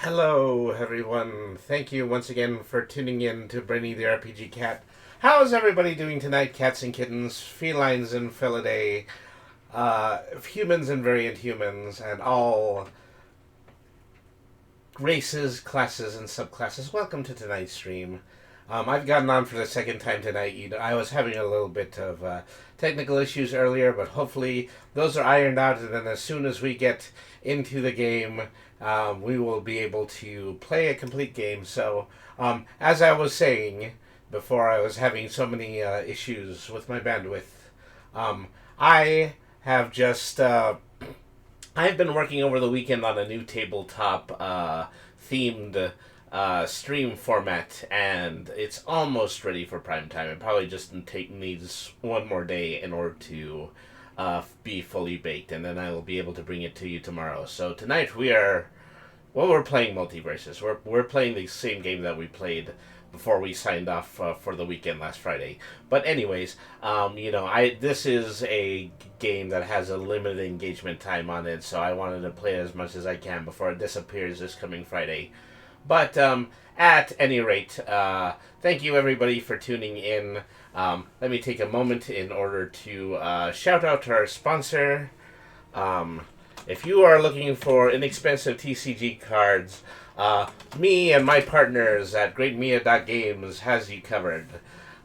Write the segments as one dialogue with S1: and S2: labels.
S1: Hello, everyone. Thank you once again for tuning in to Brainy the RPG Cat. How's everybody doing tonight, cats and kittens, felines and felidae, humans and variant humans, and all races, classes, and subclasses? Welcome to tonight's stream. I've gotten on for the second time tonight. I was having a little bit of technical issues earlier, but hopefully those are ironed out, and then as soon as we get into the game, we will be able to play a complete game. So, as I was saying before, I was having so many issues with my bandwidth. I have just I've been working over the weekend on a new tabletop themed stream format, and it's almost ready for prime time. It probably just needs one more day in order to be fully baked, and then I will be able to bring it to you tomorrow. So tonight we're playing Multiversus. We're playing the same game that we played before we signed off for the weekend last Friday. But anyways, this is a game that has a limited engagement time on it, so I wanted to play as much as I can before it disappears this coming Friday. But at any rate, thank you everybody for tuning in. Let me take a moment in order to shout out to our sponsor. If you are looking for inexpensive TCG cards, me and my partners at GreatMia.Games has you covered.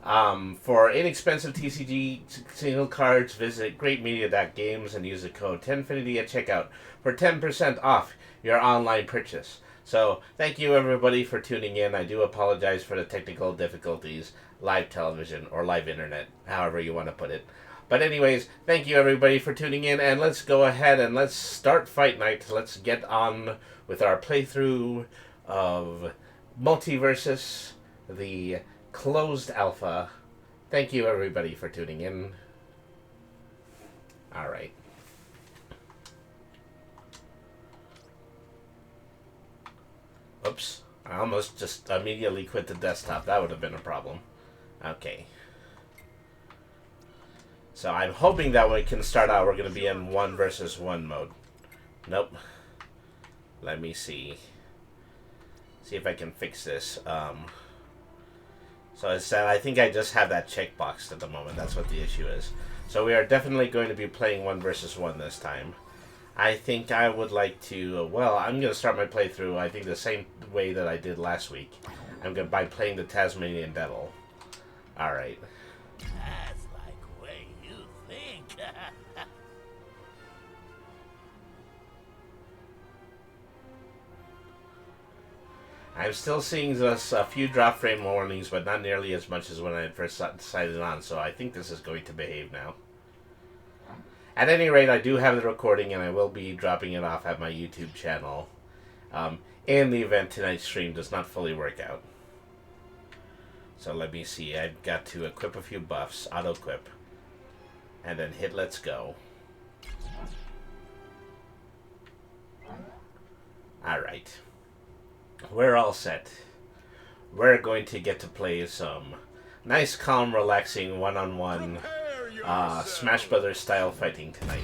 S1: For inexpensive TCG single cards, visit GreatMedia.Games and use the code 10Finity at checkout for 10% off your online purchase. So, thank you everybody for tuning in. I do apologize for the technical difficulties, live television, or live internet, however you want to put it. But anyways, thank you everybody for tuning in, and let's go ahead and let's start Fight Night. Let's get on with our playthrough of Multiversus, the closed alpha. Thank you everybody for tuning in. Alright. Oops. I almost just immediately quit the desktop. That would have been a problem. Okay. So I'm hoping that we can start out, we're going to be in 1 versus 1 mode. Nope. Let me see. See if I can fix this. So I think I just have that checkbox at the moment. That's what the issue is. So we are definitely going to be playing 1 versus 1 this time. I think I would like to, I'm going to start my playthrough, I think the same way that I did last week. I'm going by playing the Tasmanian Devil. Alright.
S2: That's like way you think.
S1: I'm still seeing a few drop frame warnings, but not nearly as much as when I first decided on, so I think this is going to behave now. At any rate, I do have the recording, and I will be dropping it off at my YouTube channel in the event tonight's stream does not fully work out. So let me see. I've got to equip a few buffs, auto-equip, and then hit let's go. Alright. We're all set. We're going to get to play some nice, calm, relaxing, one-on-one Smash Brothers style fighting tonight.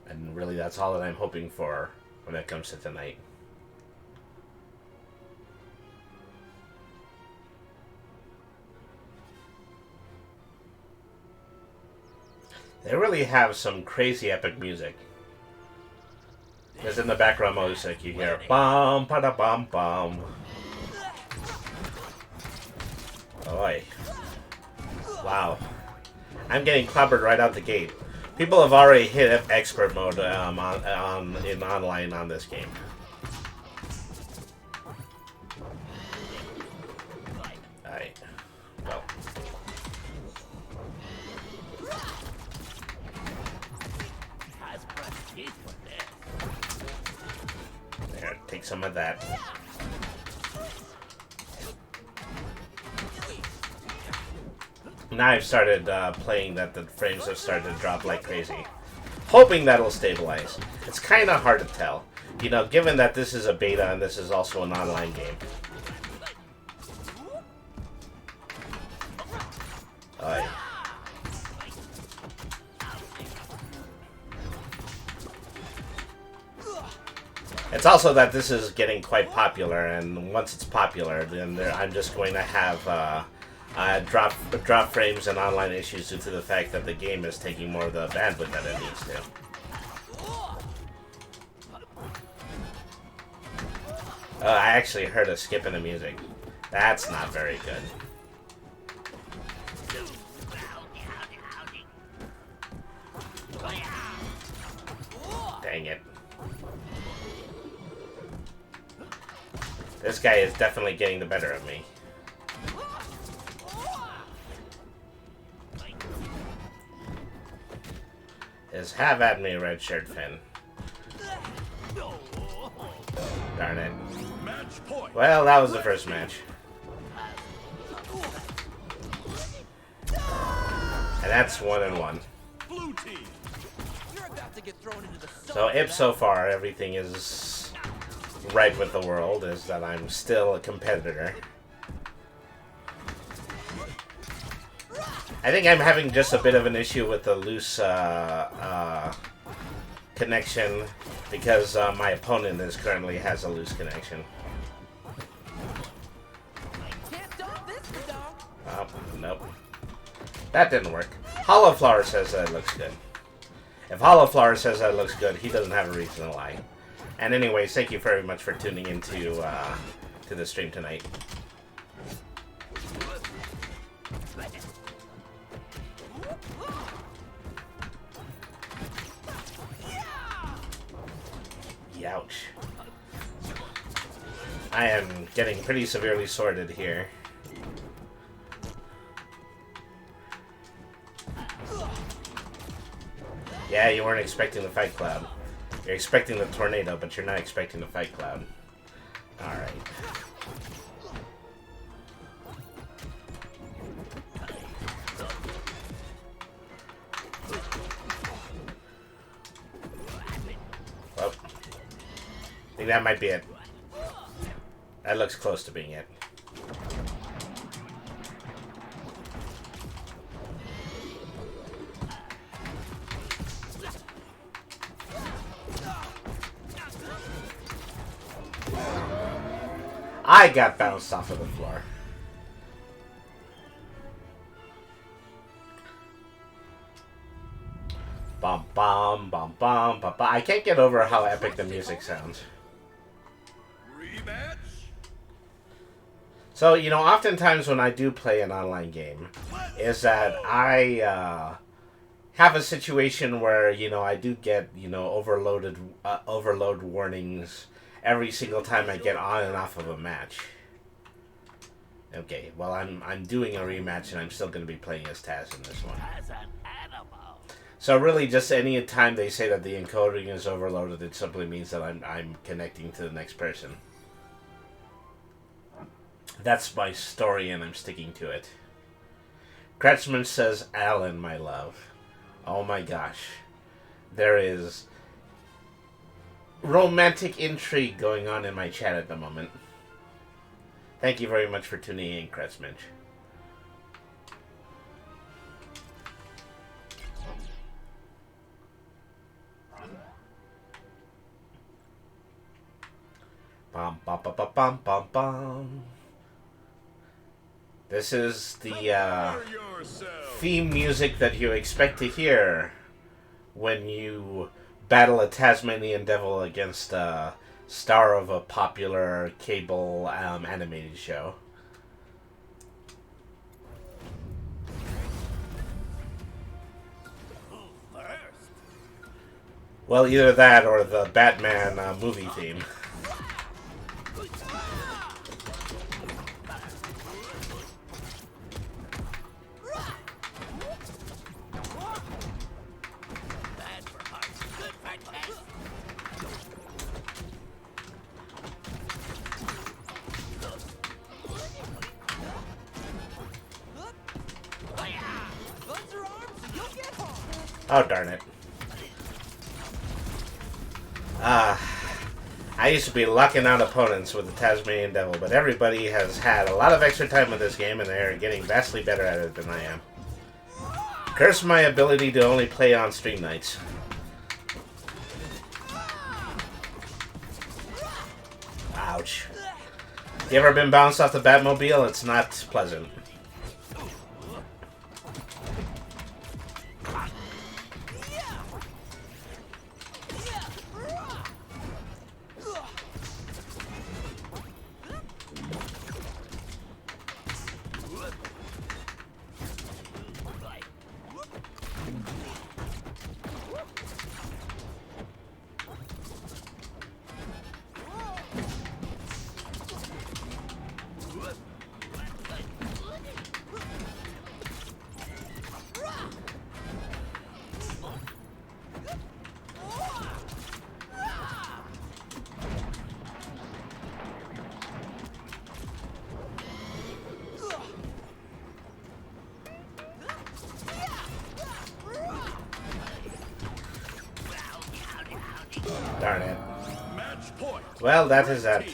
S1: And really that's all that I'm hoping for when it comes to tonight. They really have some crazy epic music. Because in the background music you hear bum pada bum bum. Oi. Wow. I'm getting clobbered right out the gate. People have already hit expert mode in online on this game. Alright. Well. There, take some of that. Now I've started playing that the frames have started to drop like crazy. Hoping that'll stabilize. It's kind of hard to tell. You know, given that this is a beta and this is also an online game. Alright. It's also that this is getting quite popular, and once it's popular, then I'm just going to have drop frames and online issues due to the fact that the game is taking more of the bandwidth that it needs to. I actually heard a skip in the music. That's not very good. Dang it. This guy is definitely getting the better of me. Is have at me, red shirt Finn. Darn it. Well, that was the first match. And that's 1-1. So if so far everything is right with the world, is that I'm still a competitor. I think I'm having just a bit of an issue with the loose connection because my opponent currently has a loose connection. Oh, nope. That didn't work. Hollowflower says that it looks good. If Hollowflower says that it looks good, he doesn't have a reason to lie. And anyways, thank you very much for tuning into to the stream tonight. Youch. I am getting pretty severely sorted here. Yeah, you weren't expecting the Fight Cloud. You're expecting the tornado, but you're not expecting the Fight Cloud. Alright. Well, I think that might be it. That looks close to being it. I got bounced off of the floor. Bum bum bum bum bum bum. I can't get over how epic the music sounds.
S3: Rematch?
S1: So, you know, oftentimes when I do play an online game, is that I have a situation where, you know, I do get, you know, overload warnings every single time I get on and off of a match. Okay, well, I'm doing a rematch and I'm still going to be playing as Taz in this one. So really, just any time they say that the encoding is overloaded, it simply means that I'm connecting to the next person. That's my story and I'm sticking to it. Kretschmann says, Alan, my love. Oh my gosh. There is romantic intrigue going on in my chat at the moment. Thank you very much for tuning in, Kretschmann. Bum bum bum bum bum bum bum. This is the theme music that you expect to hear when you battle a Tasmanian devil against a star of a popular cable animated show. Well, either that or the Batman movie theme. Oh, darn it. I used to be locking out opponents with the Tasmanian Devil, but everybody has had a lot of extra time with this game, and they're getting vastly better at it than I am. Curse my ability to only play on stream nights. Ouch. You ever been bounced off the Batmobile? It's not pleasant. Darn it. Well, that is that.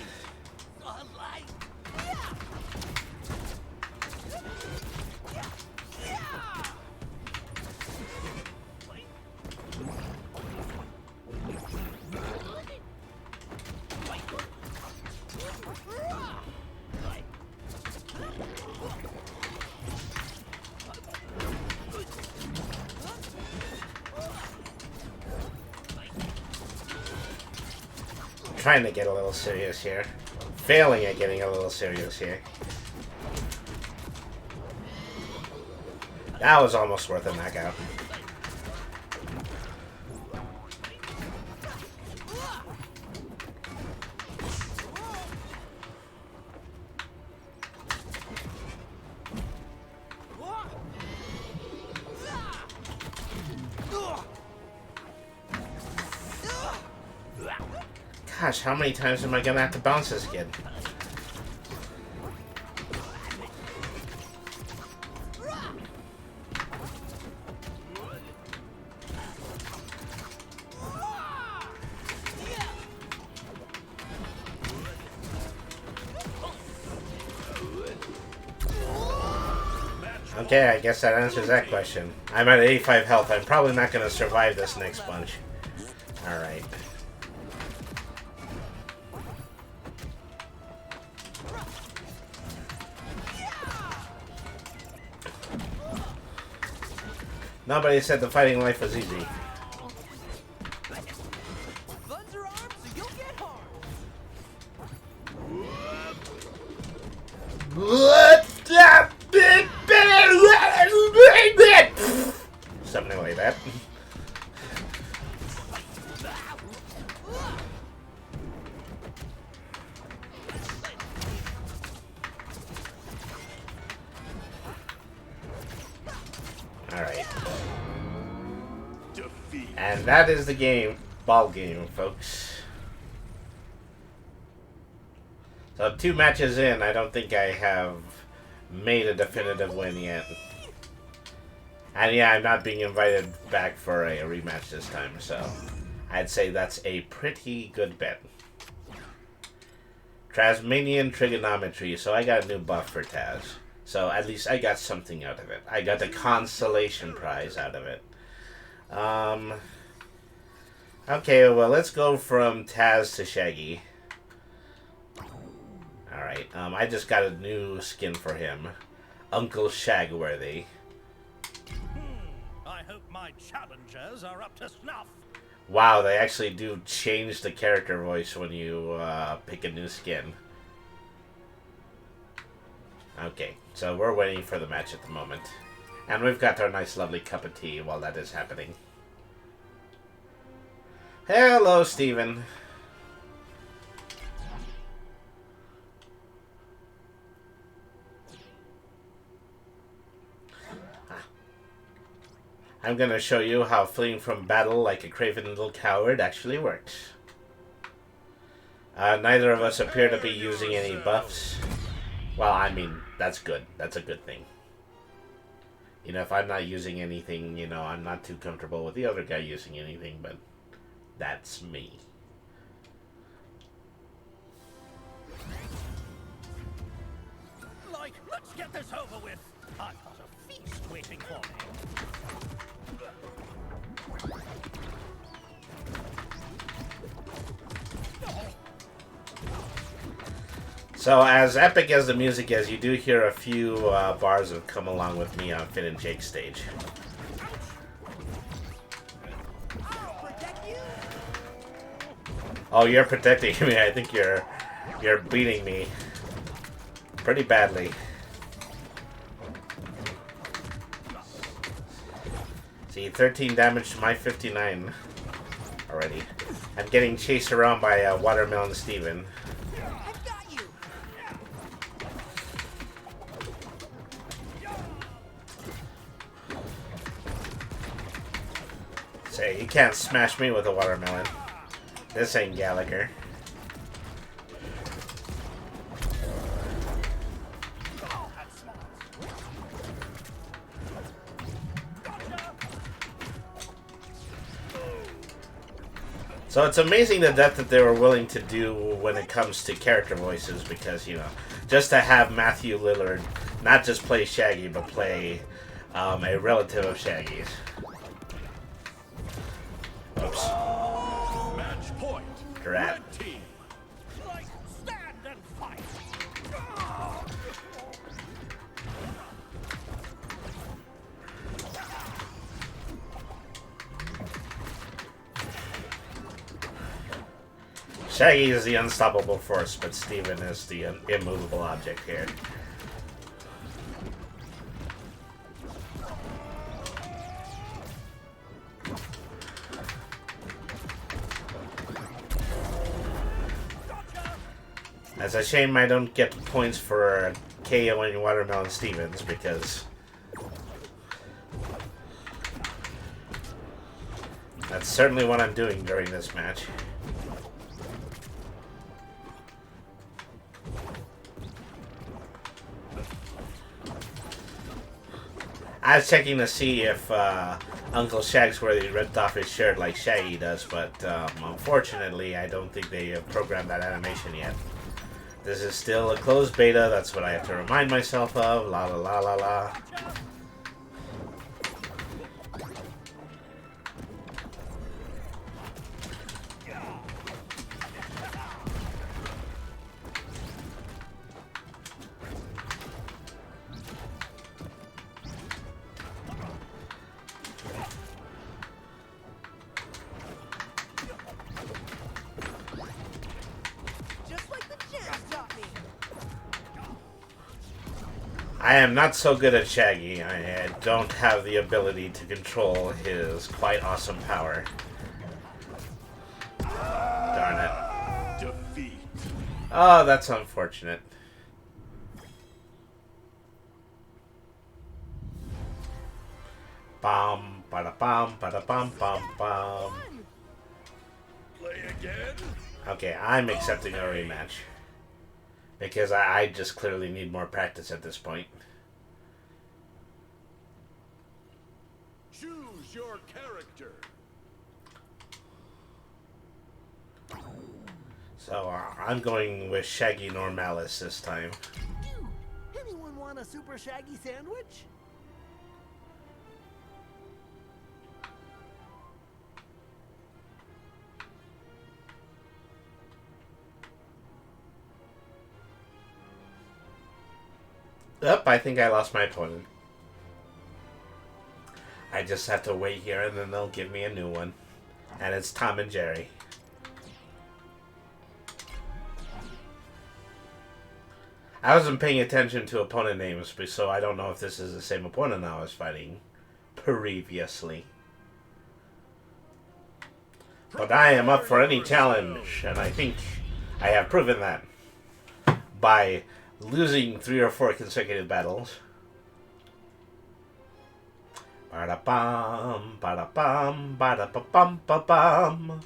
S1: Trying to get a little serious here. Failing at getting a little serious here. That was almost worth a knockout. Gosh, how many times am I gonna have to bounce this kid? Okay, I guess that answers that question. I'm at 85 health. I'm probably not gonna survive this next bunch. Alright. Nobody said the fighting life was easy. Something like that. Alright. And that is the game. Ball game, folks. So 2 matches in, I don't think I have made a definitive win yet. And yeah, I'm not being invited back for a rematch this time, so I'd say that's a pretty good bet. Tasmanian trigonometry, so I got a new buff for Taz. So at least I got something out of it. I got the consolation prize out of it. Okay, well, let's go from Taz to Shaggy. Alright, I just got a new skin for him. Uncle Shagworthy.
S2: I hope my challengers are up to snuff.
S1: Wow, they actually do change the character voice when you pick a new skin. Okay, so we're waiting for the match at the moment. And we've got our nice lovely cup of tea while that is happening. Hello, Steven. I'm gonna show you how fleeing from battle like a craven little coward actually works. Neither of us appear to be using any buffs. Well, I mean, that's good. That's a good thing. You know, if I'm not using anything, you know, I'm not too comfortable with the other guy using anything, but that's me.
S2: Like, let's get this over with. I've got a feast waiting for me.
S1: So, as epic as the music is, you do hear a few bars of Come Along With Me on Finn and Jake's stage. Oh, you're protecting me. I think you're beating me pretty badly. See, 13 damage to my 59 already. I'm getting chased around by Watermelon Steven. Say, you can't smash me with a watermelon. This ain't Gallagher. So it's amazing the depth that they were willing to do when it comes to character voices, because, you know, just to have Matthew Lillard not just play Shaggy, but play a relative of Shaggy's. Oops.
S2: Match point.
S1: Drat.
S2: Red team. Like, stand and fight.
S1: Shaggy is the unstoppable force, but Steven is the immovable object here. It's a shame I don't get points for KOing Watermelon Stevens, because that's certainly what I'm doing during this match. I was checking to see if Uncle Shagsworthy ripped off his shirt like Shaggy does, but unfortunately I don't think they have programmed that animation yet. This is still a closed beta, that's what I have to remind myself of. La la la la la. I am not so good at Shaggy. I don't have the ability to control his quite awesome power. Darn it.
S2: Defeat.
S1: Oh, that's unfortunate. Bum, bada bum, bada bum, bum, bum.
S2: Play again.
S1: Okay, I'm accepting a rematch. Because I just clearly need more practice at this point.
S2: Choose your character.
S1: So I'm going with Shaggy Normalis this time.
S3: Anyone want a super shaggy sandwich?
S1: I think I lost my opponent. I just have to wait here and then they'll give me a new one. And it's Tom and Jerry. I wasn't paying attention to opponent names, so I don't know if this is the same opponent I was fighting previously. But I am up for any challenge, and I think I have proven that by losing 3 or 4 consecutive battles. Ba-da-bum, ba-da-bum, ba-da-ba-bum, ba-bum.
S3: I'm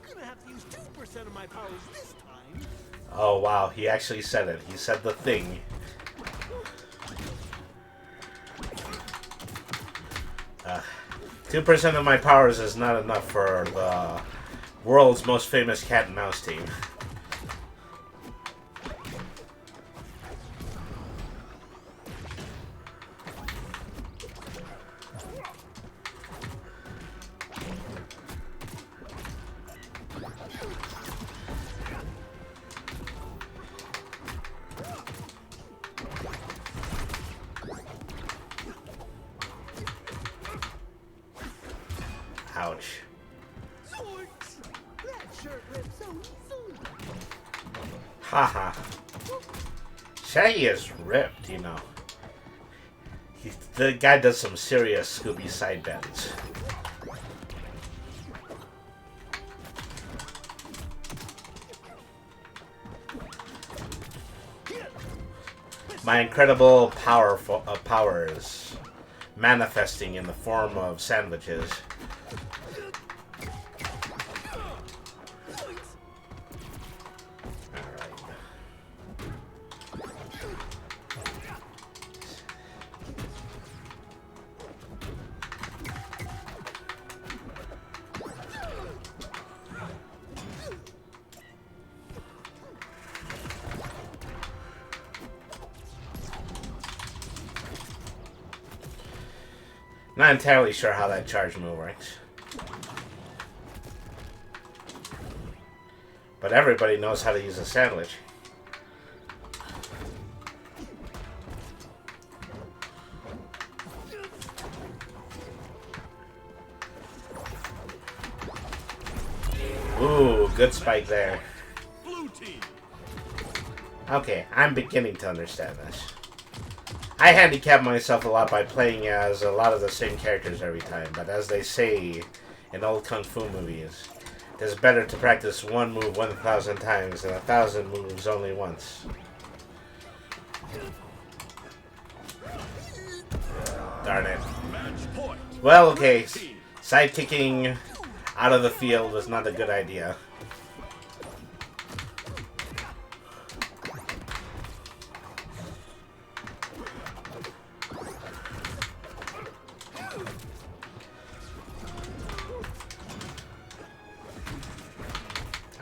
S3: gonna have to use 2% of my powers this time.
S1: Oh wow, he actually said it. He said the thing. Uh, 2% of my powers is not enough for the world's most famous cat and mouse team. Ouch.
S3: Zoinks! That shirt ripped so easily.
S1: Haha. Shaggy is ripped, you know. The guy does some serious Scooby side bends. My incredible powers manifesting in the form of sandwiches. Not entirely sure how that charge move works. But everybody knows how to use a sandwich. Ooh, good spike there.
S3: Blue team.
S1: Okay, I'm beginning to understand this. I handicap myself a lot by playing as a lot of the same characters every time, but as they say in old kung fu movies, it is better to practice one move 1,000 times than 1,000 moves only once. Darn it. Well, okay, sidekicking out of the field was not a good idea.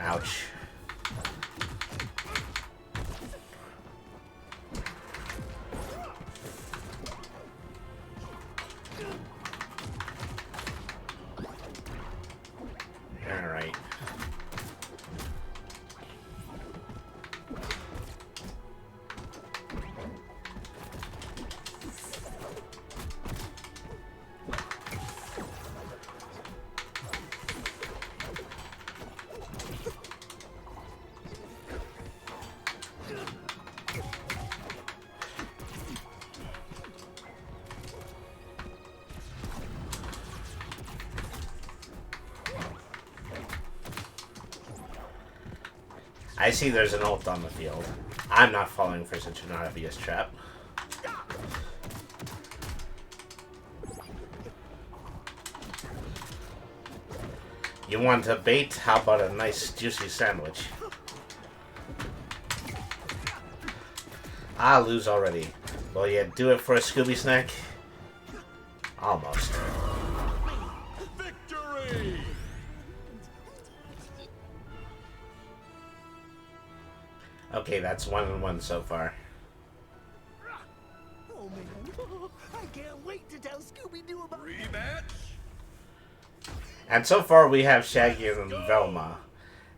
S1: Ouch. All right. I see there's an ult on the field. I'm not falling for such an obvious trap. You want a bait? How about a nice juicy sandwich? I'll lose already. Will you do it for a Scooby snack? Almost.
S3: Victory!
S1: Okay, that's 1-1 so far.
S3: Oh man, I can't wait to tell Scooby-Doo about
S2: Rematch?
S1: And so far we have Shaggy and Velma.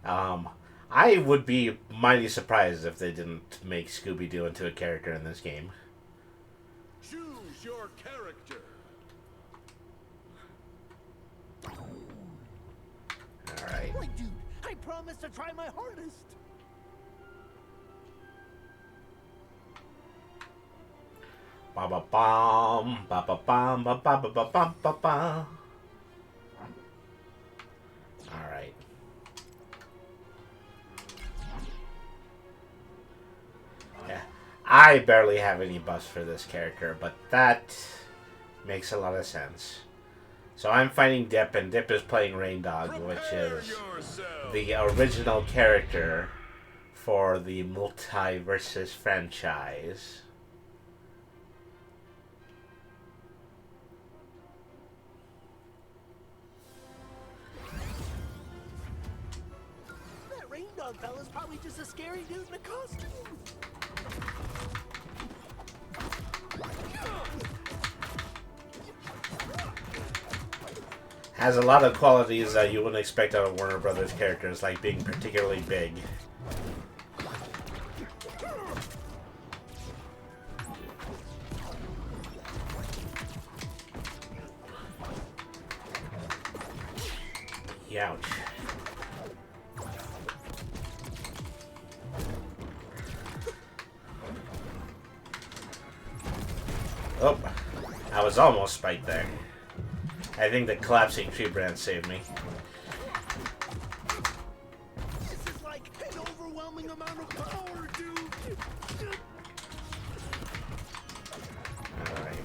S1: I would be mighty surprised if they didn't make Scooby-Doo into a character in this game.
S3: Choose your character.
S1: Alright.
S3: Like, dude, I promise to try my hardest.
S1: Ba ba bum, ba ba bum, ba ba ba ba bum ba ba. Alright. Yeah. I barely have any buffs for this character, but that makes a lot of sense. So I'm fighting Dip, and Dip is playing Rain Dog, which is the original character for the Multiversus franchise.
S3: That rain dog fella's probably just a scary dude in a costume.
S1: Has a lot of qualities that you wouldn't expect out of Warner Brothers characters, like being particularly big. Ouch. Oh, I was almost spiked there. I think the collapsing tree branch saved me.
S3: This is like an overwhelming amount of power, dude.
S1: Alright.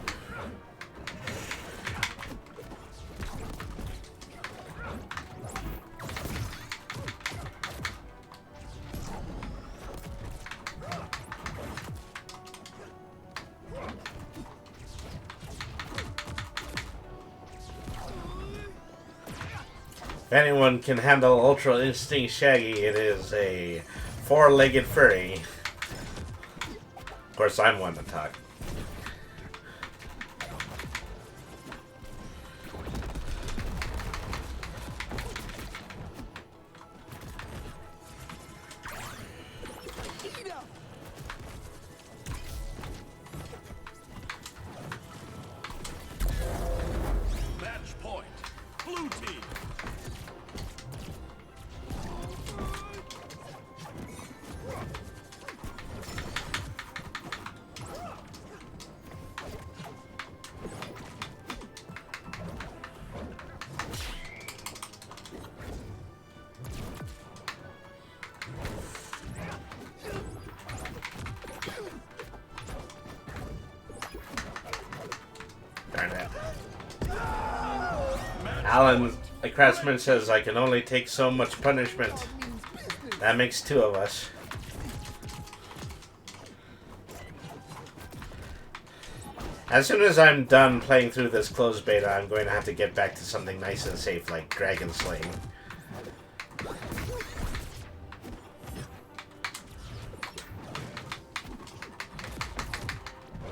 S1: If anyone can handle Ultra Instinct Shaggy, it is a four-legged furry. Of course, I'm one to talk.
S3: Eat up.
S2: Match point. Blue team.
S1: Darn it. Alan, the craftsman, says I can only take so much punishment. That makes two of us. As soon as I'm done playing through this closed beta, I'm going to have to get back to something nice and safe like dragon slaying.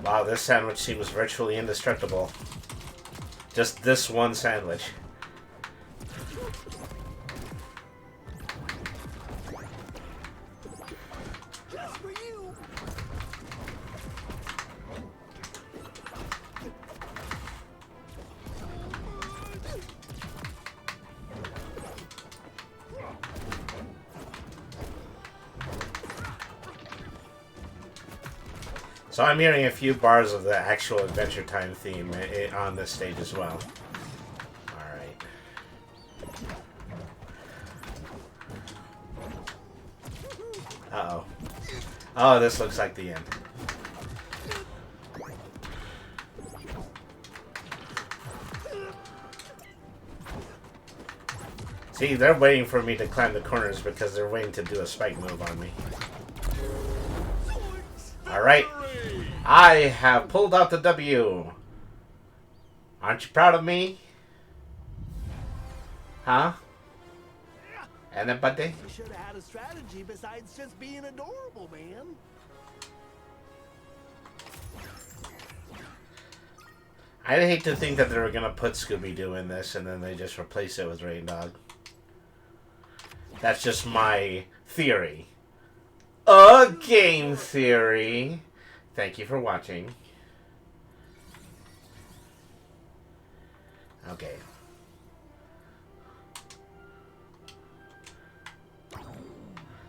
S1: Wow, this sandwich seems virtually indestructible. Just this one sandwich.
S3: Just for you.
S1: So I'm hearing a few bars of the actual Adventure Time theme on this stage as well. Alright. Uh-oh. Oh, this looks like the end. See, they're waiting for me to climb the corners because they're waiting to do a spike move on me. Alright. I have pulled out the W. Aren't you proud of me? Huh? Anybody?
S3: You should have had a strategy besides just being adorable, man.
S1: I'd hate to think that they were gonna put Scooby-Doo in this and then they just replace it with Rain Dog. That's just my theory. A game theory. Thank you for watching. Okay.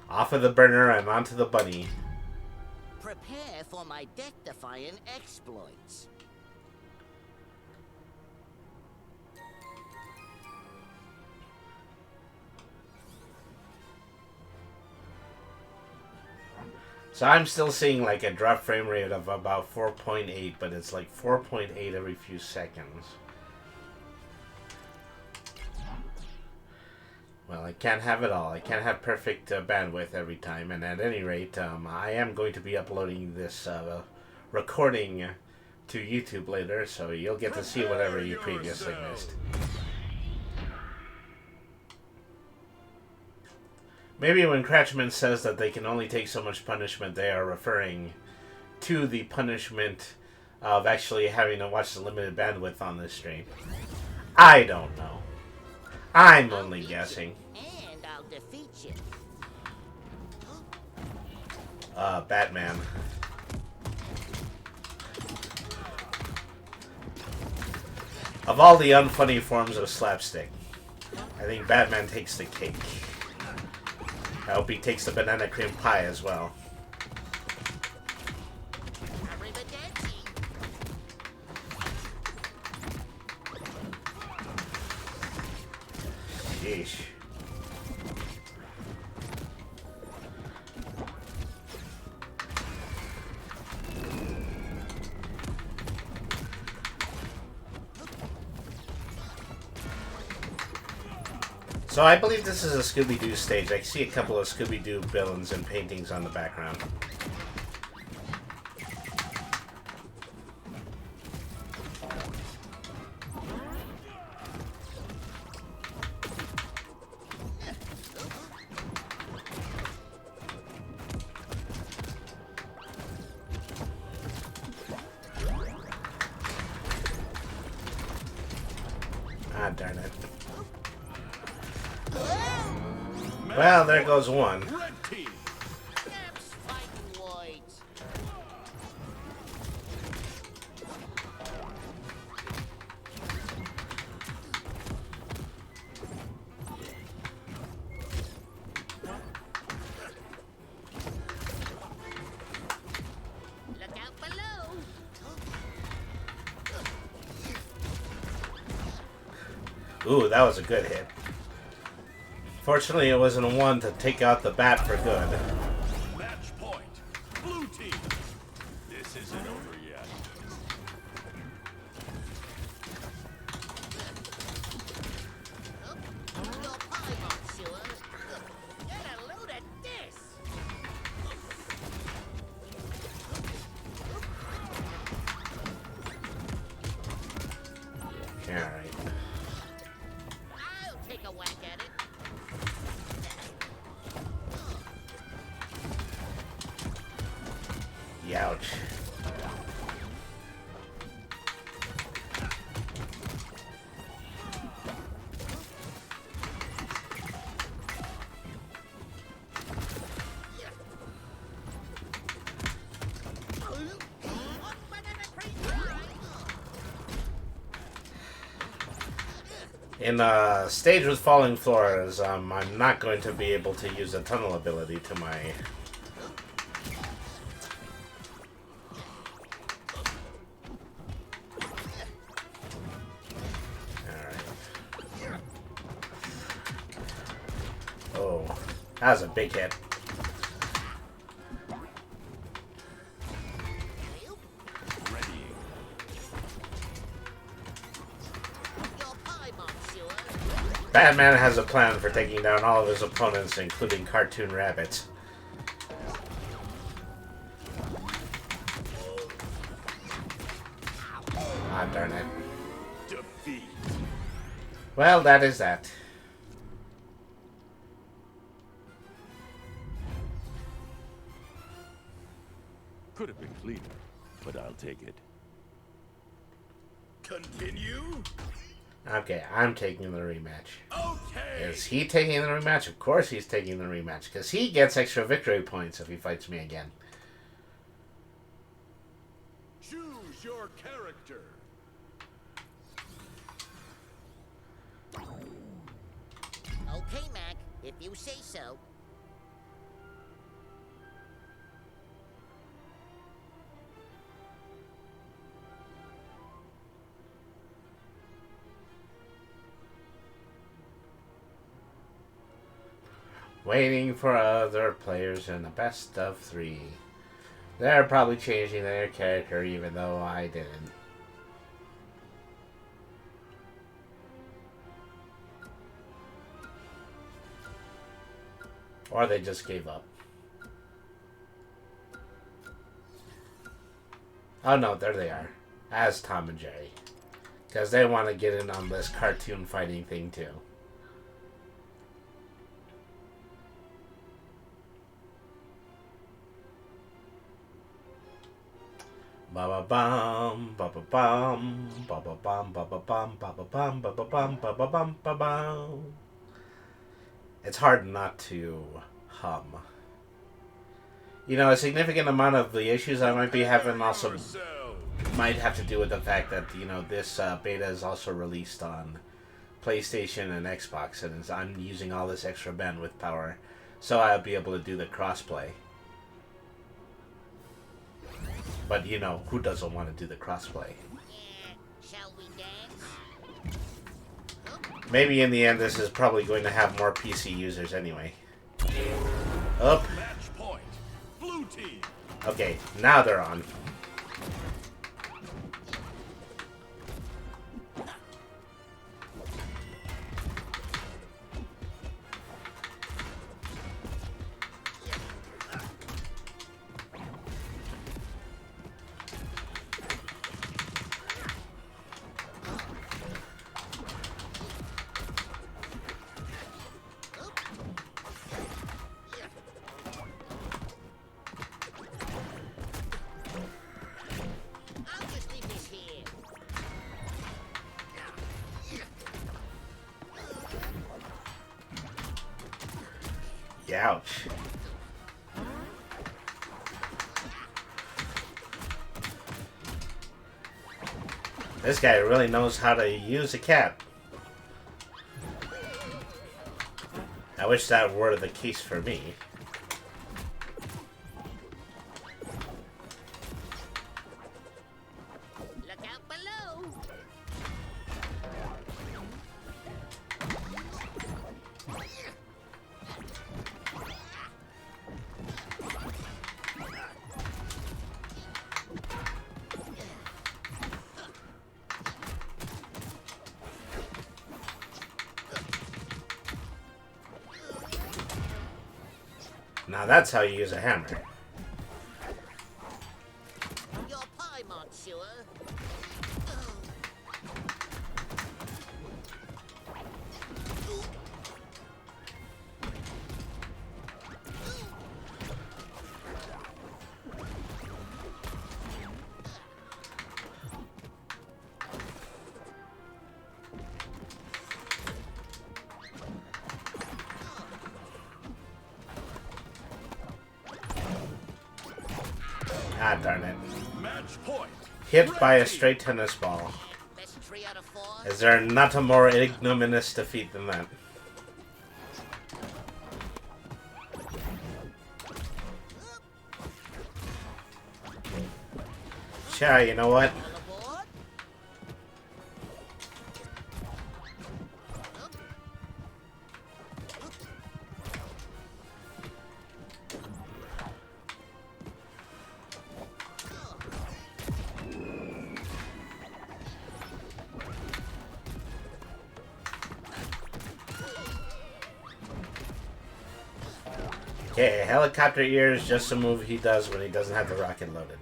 S1: Off of the burner and onto the bunny.
S4: Prepare for my death-defying exploits.
S1: So I'm still seeing like a drop frame rate of about 4.8, but it's like 4.8 every few seconds. Well, I can't have it all. I can't have perfect bandwidth every time, and at any rate, I am going to be uploading this recording to YouTube later, so you'll get to see whatever you previously missed. Maybe when Cratchman says that they can only take so much punishment, they are referring to the punishment of actually having to watch the limited bandwidth on this stream. I don't know. I'm only guessing.
S4: And I'll defeat you.
S1: Batman. Of all the unfunny forms of slapstick, think Batman takes the cake. I hope he takes the banana cream pie as well.
S4: Arrivederci.
S1: Yeesh. So I believe this is a Scooby-Doo stage. I see a couple of Scooby-Doo villains and paintings on the background. Ah, darn it. Well, there goes one.
S3: Red team.
S4: Snaps fighting whites. Look out below.
S1: Ooh, that was a good hit. Fortunately, it wasn't one to take out the bat for good.
S3: Match point. Blue team. This isn't over yet.
S4: Your pie, monsieur. Get a load of this.
S1: Alright.
S4: I'll take a whack at it.
S1: Youch. In a stage with falling floors, I'm not going to be able to use the tunnel ability to my... Alright. Oh, that was a big hit.
S3: Readying.
S4: Your pie, monsieur.
S1: Batman has a plan for taking down all of his opponents, including cartoon rabbits. Ah, darn it.
S3: Defeat.
S1: Well, that is that.
S3: Could have been cleaner, but I'll take it. Continue?
S1: Okay, I'm taking the rematch.
S3: Okay.
S1: Is he taking the rematch? Of course he's taking the rematch, because he gets extra victory points if he fights me again.
S3: Choose your character.
S4: Okay, Mac, if you say so.
S1: Waiting for other players in the best of 3. They're probably changing their character even though I didn't. Or they just gave up. Oh no, there they are. As Tom and Jerry. Because they want to get in on this cartoon fighting thing too. Ba ba bum, ba ba bum, ba ba bum, ba ba bum, ba ba bum, ba ba bum, ba ba bum, ba bum. It's hard not to hum. You know, a significant amount of the issues I might be having also might have to do with the fact that, you know, this beta is also released on PlayStation and Xbox, and I'm using all this extra bandwidth power, so I'll be able to do the crossplay. But you know, who doesn't want to do the crossplay?
S4: Shall we dance?
S1: Maybe in the end, this is probably going to have more PC users anyway. Up.
S3: Match point. Blue team.
S1: Okay, now they're on.
S4: I'll just leave this here.
S1: Ouch. This guy really knows how to use a cat. I wish that were the case for me.
S4: Look out below.
S1: Now that's how you use a hammer.
S4: Your pie, monsieur.
S1: Ah, darn it.
S3: Match point.
S1: Hit by a straight tennis ball.
S4: Best 3 out of 4.
S1: Is there not a more ignominious defeat than that? Sure, you know what?
S4: All aboard.
S1: Okay, helicopter ear is just a move he does when he doesn't have the rocket loaded.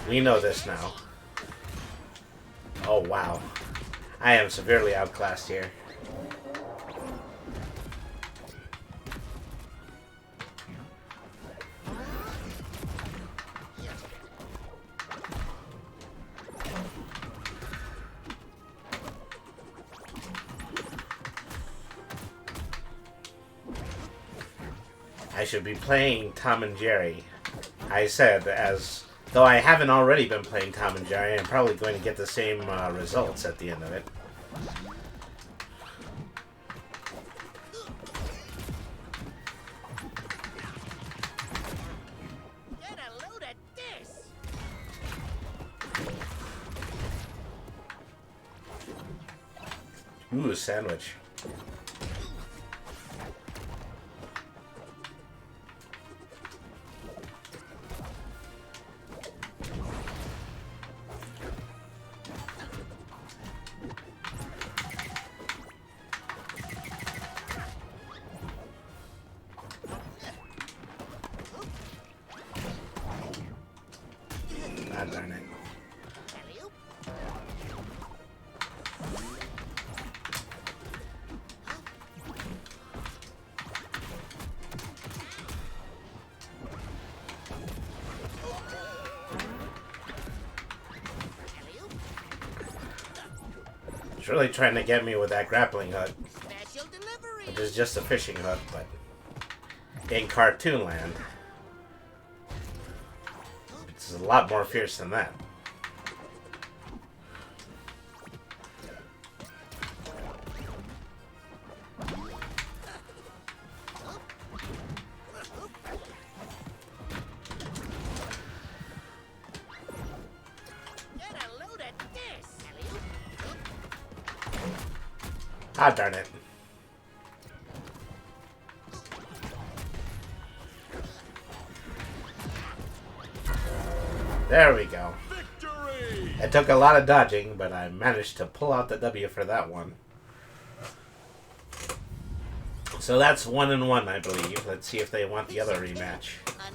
S1: We know this now. Oh, wow. I am severely outclassed here. I should be playing Tom and Jerry. I said, as though I haven't already been playing Tom and Jerry, I'm probably going to get the same results at the end of it.
S4: Get a load of this.
S1: Ooh, sandwich. Ah, darn it.
S4: Alley-oop. Alley-oop.
S1: It's really trying to get me with that grappling hook,
S4: Special delivery.
S1: which is just a fishing hook, but in cartoon land, it's a lot more fierce than that. Ah, darn it. There we go.
S3: Victory!
S1: It took a lot of dodging, but I managed to pull out the W for that one. So that's 1-1, I believe. Let's see if they want the other rematch.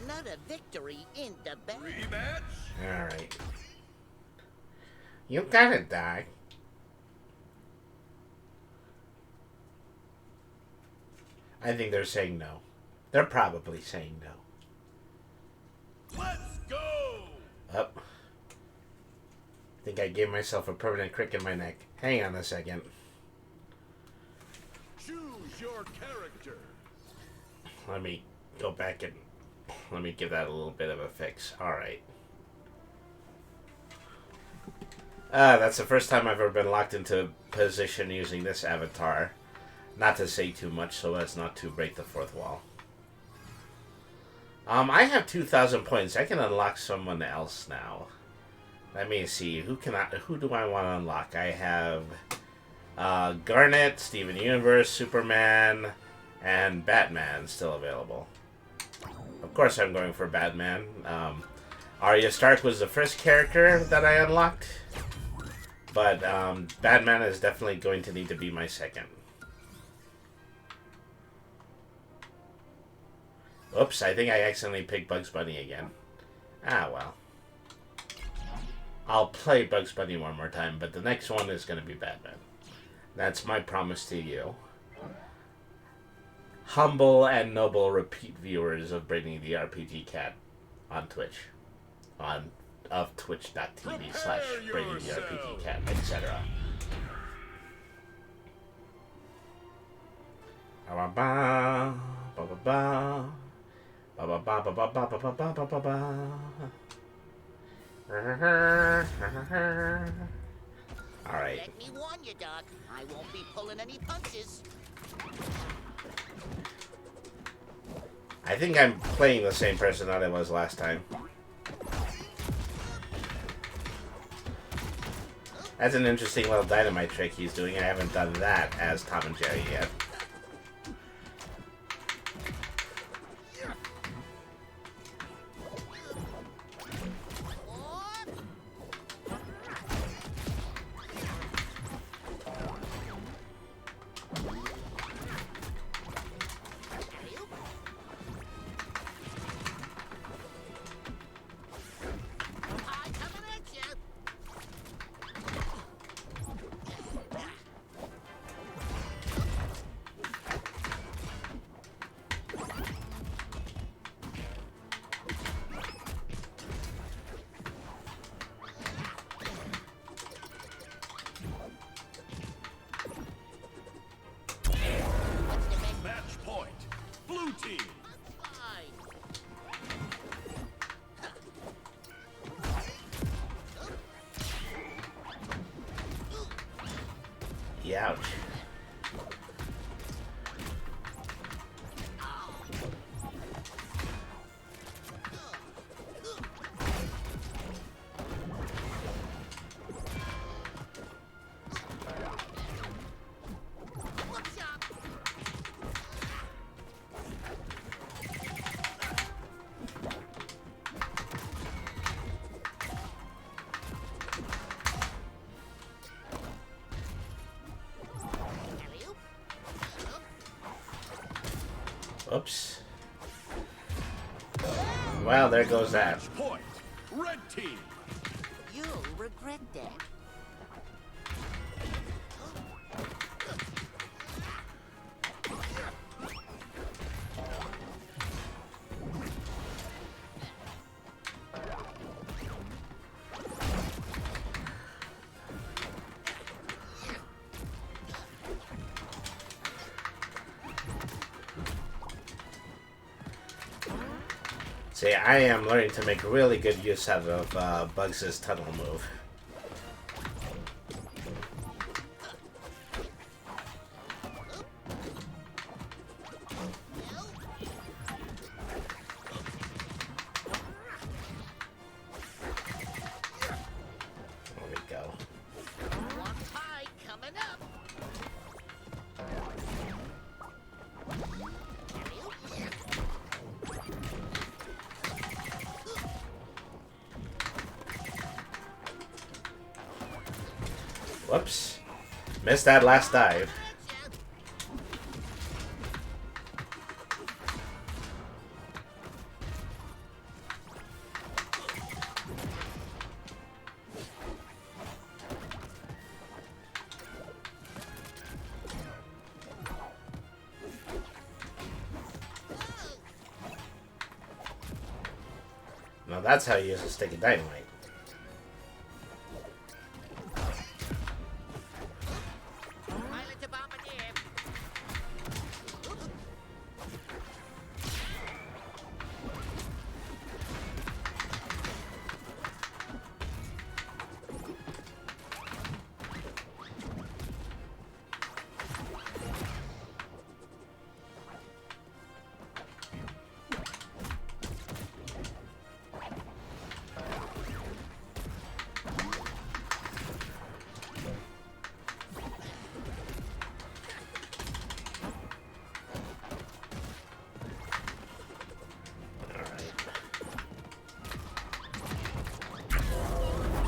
S4: Another victory in the bag.
S3: Rematch?
S1: Alright. You gotta die. I think they're saying no. They're probably saying no.
S3: Let's go!
S1: Up. I think I gave myself a permanent crick in my neck. Hang on a second.
S3: Choose your character.
S1: Let me go back and let me give that a little bit of a fix. Alright. That's the first time I've ever been locked into position using this avatar. Not to say too much so as not to break the fourth wall. I have 2,000 points. I can unlock someone else now. Let me see. Who do I want to unlock? I have Garnet, Steven Universe, Superman, and Batman still available. Of course I'm going for Batman. Arya Stark was the first character that I unlocked. But Batman is definitely going to need to be my second. Oops, I think I accidentally picked Bugs Bunny again. Ah, well. I'll play Bugs Bunny one more time, but the next one is going to be Batman. That's my promise to you. Humble and noble repeat viewers of Brainy the RPG Cat on Twitch. Of twitch.tv/Brainy the RPG Cat, etc. Ba-ba-ba, ba-ba-ba. Alright.
S4: Let me warn you, Doc. I won't be pulling any punches.
S1: I think I'm playing the same person that I was last time. That's an interesting little dynamite trick he's doing. I haven't done that as Tom and Jerry yet. Ouch. Oops. Well, there goes that.
S3: Point. Red team.
S4: You'll regret that.
S1: See, I am learning to make really good use out of Bugs' tunnel move. There we go.
S4: One pie coming up.
S1: Whoops. Missed that last dive. Now that's how you use a stick of dynamite.
S4: Pilot to bombardier.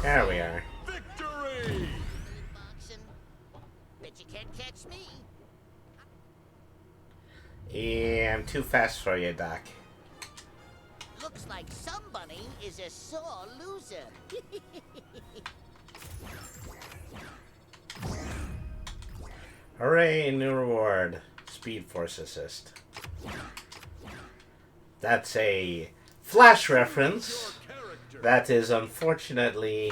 S1: There we are.
S3: Victory!
S4: Boxing. Bet you can't catch me.
S1: Yeah, I'm too fast for you, Doc.
S4: Looks like somebody is a sore loser.
S1: Hooray, new reward. Speed Force Assist. That's a Flash reference. That is unfortunately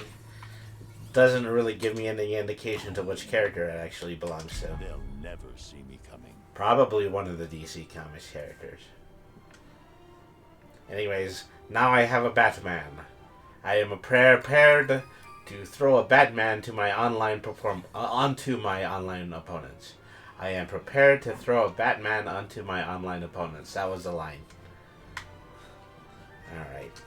S1: doesn't really give me any indication to which character it actually belongs to.
S2: They'll never see me coming.
S1: Probably one of the DC Comics characters. Anyways, now I have a Batman. I am prepared to throw a Batman to my onto my online opponents. I am prepared to throw a Batman onto my online opponents. That was the line. Alright.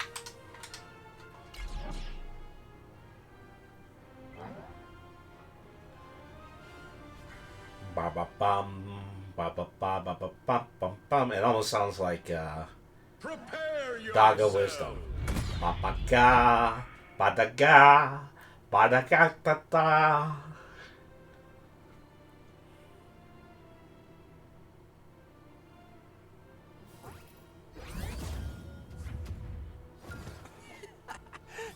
S1: Ba ba bum, ba ba ba ba ba bum bum bum. It almost sounds like
S3: Prepare
S1: Dog of
S3: yourself.
S1: Wisdom. Ba ba ga, ba da ga, ba da ga da da.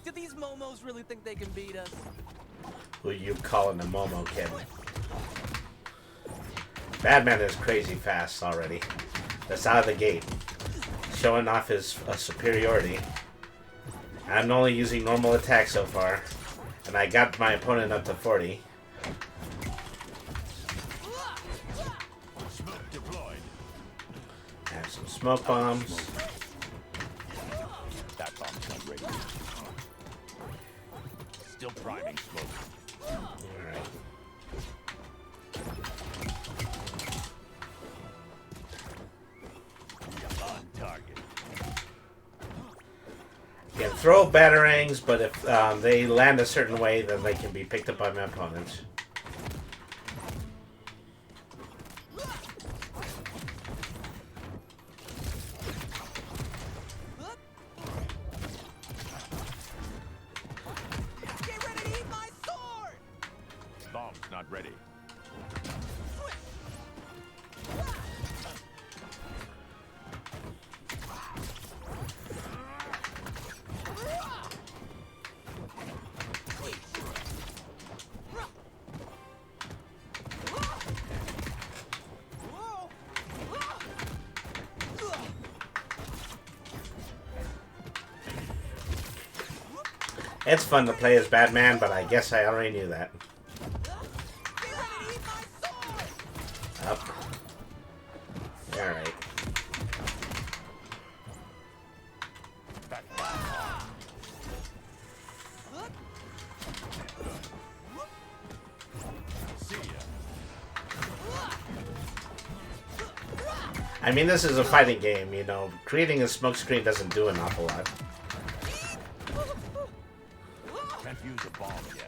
S5: Do these momos really think they can beat us?
S1: Who you calling a Momo kid? Batman is crazy fast already. That's out of the gate. Showing off his superiority. I'm only using normal attack so far. And I got my opponent up to 40.
S2: Smoke deployed.
S1: Have some smoke bombs.
S2: That bomb's not ready. Still priming smoke.
S1: Alright.
S2: On target.
S1: You can throw batarangs, but if they land a certain way, then they can be picked up by my opponents.
S5: Get ready to eat my sword!
S2: Bomb's not ready.
S1: It's fun to play as Batman, but I guess I already knew that.
S5: Get ready to eat my sword!
S1: Up. Alright.
S2: See ya.
S1: I mean, this is a fighting game, you know. Creating a smoke screen doesn't do an awful lot.
S2: Can't use a bomb yet.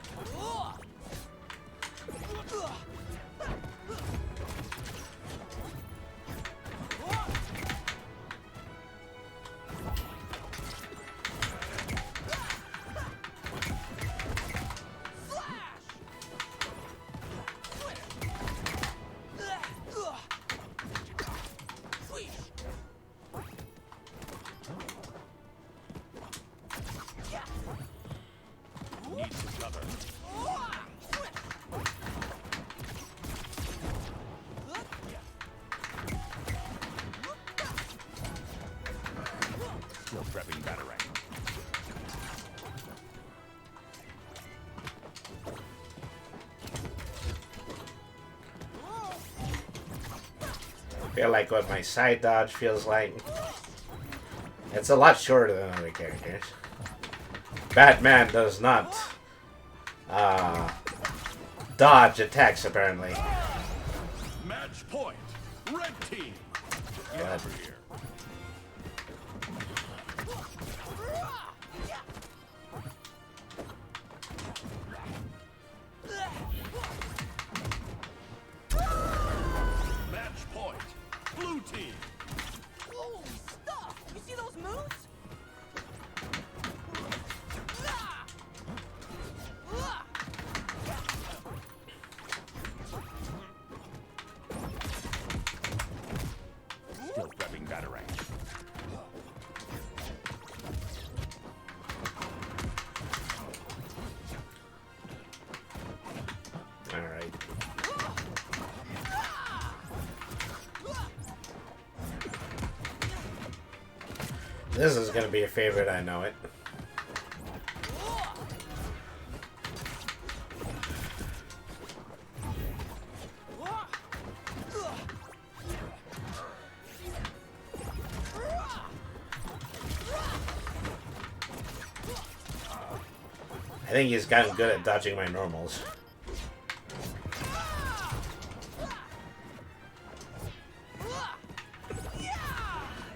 S6: Still prepping batarang.
S1: Feel like what my side dodge feels like. It's a lot shorter than other characters. Batman does not dodge attacks, apparently.
S6: Match point. Red team. Get over here. Match point. Blue team.
S5: Holy stuff! You see those moves?
S6: Still prepping batarang.
S1: Alright. This is gonna be a favorite, I know it. I think he's gotten good at dodging my normals.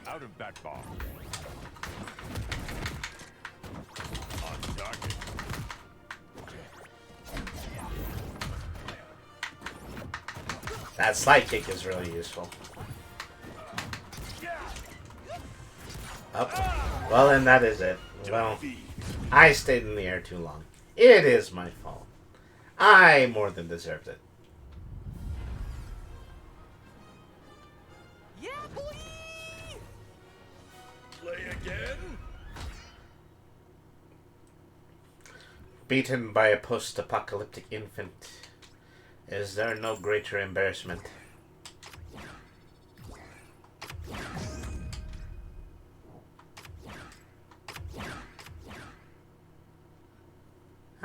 S6: Out of bat ball. On target.
S1: That slide kick is really useful. Oh. Well, then that is it. Well, I stayed in the air too long. It is my fault. I more than deserved it.
S5: Yeah, boy!
S6: Play again.
S1: Beaten by a post-apocalyptic infant. Is there no greater embarrassment?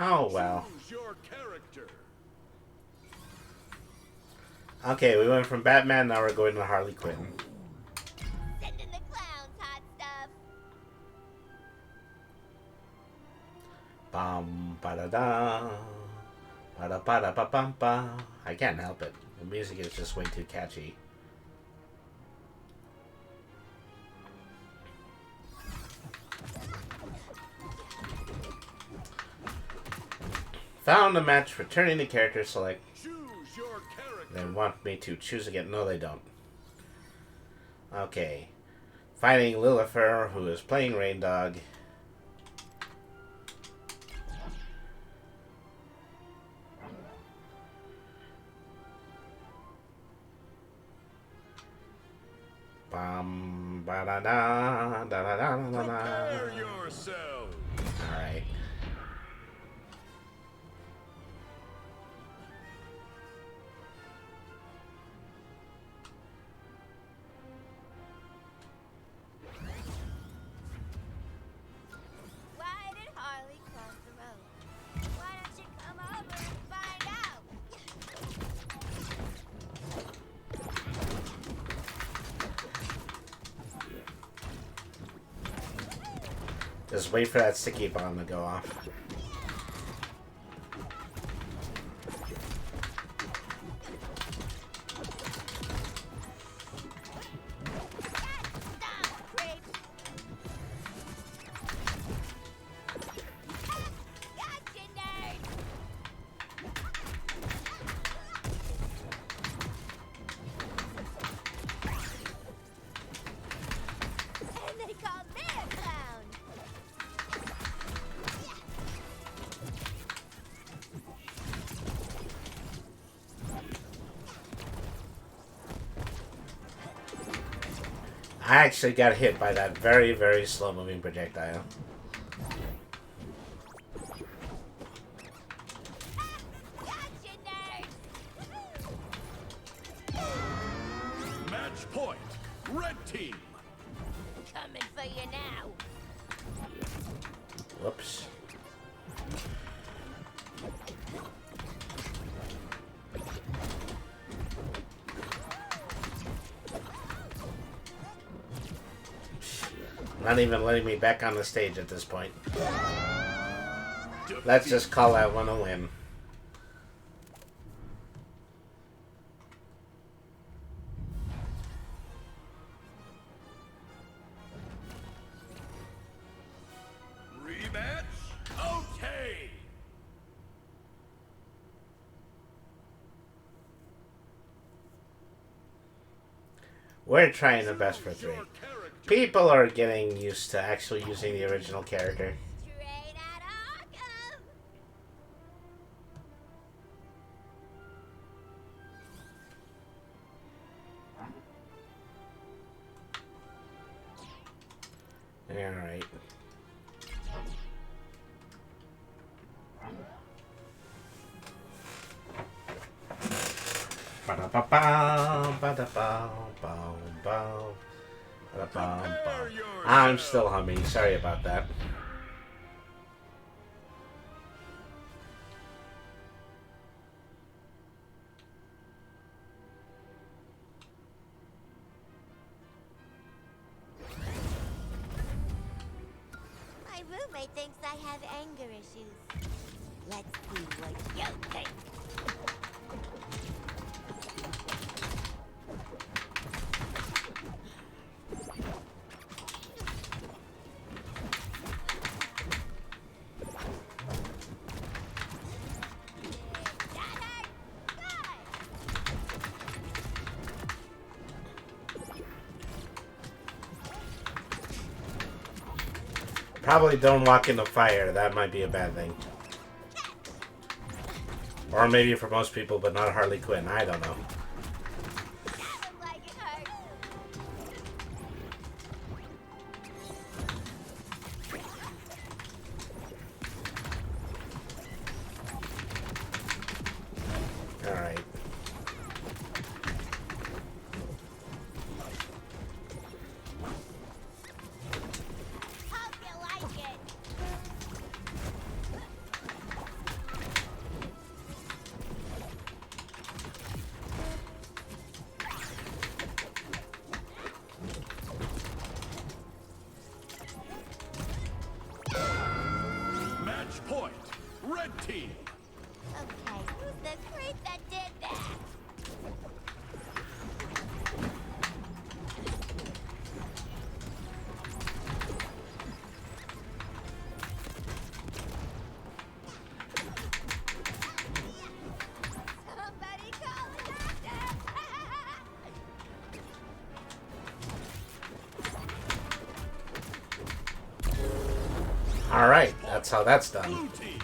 S1: Oh, well.
S6: Choose your character.
S1: Okay, we went from Batman, now we're going to Harley Quinn.
S4: Send in the clowns, hot stuff.
S1: Bum ba da da. Ba da ba da ba bum ba. I can't help it. The music is just way too catchy. Found a match, returning the character select.
S6: Choose your character.
S1: They want me to choose again. No, they don't. Okay. Fighting Lilifer, who is playing Rain Dog. Bum ba da da da da da da da.
S6: Prepare yourself.
S1: All right.
S4: Why did Harley cross the road? Why don't you come over and find out?
S1: Just wait for that sticky bomb to go off.
S4: Stop, creep! Gotcha, nerd! And they call me a clown!
S1: I actually got hit by that very, very slow moving projectile.
S4: Gotcha, nerd!
S6: Match point. Red team.
S4: Coming for you now!
S1: Whoops. Not even letting me back on the stage at this point. Let's just call that one a win.
S6: Rematch? Okay!
S1: We're trying the best for 3.
S6: Your character.
S1: People are getting used to actually using the original character.
S4: Straight out Arkham.
S1: Alright. I'm still humming. Sorry about that.
S4: My roommate thinks I have anger issues. Let's see what you think.
S1: Probably don't walk into fire. That might be a bad thing. Or maybe for most people, but not Harley Quinn. I don't know.
S4: That looked like it hurt.
S1: Alright.
S4: Hope you like it.
S6: Match point. Red team.
S4: Okay, who's the creep that did that? Somebody call a doctor!
S1: Alright, that's how that's done.
S6: Blue team.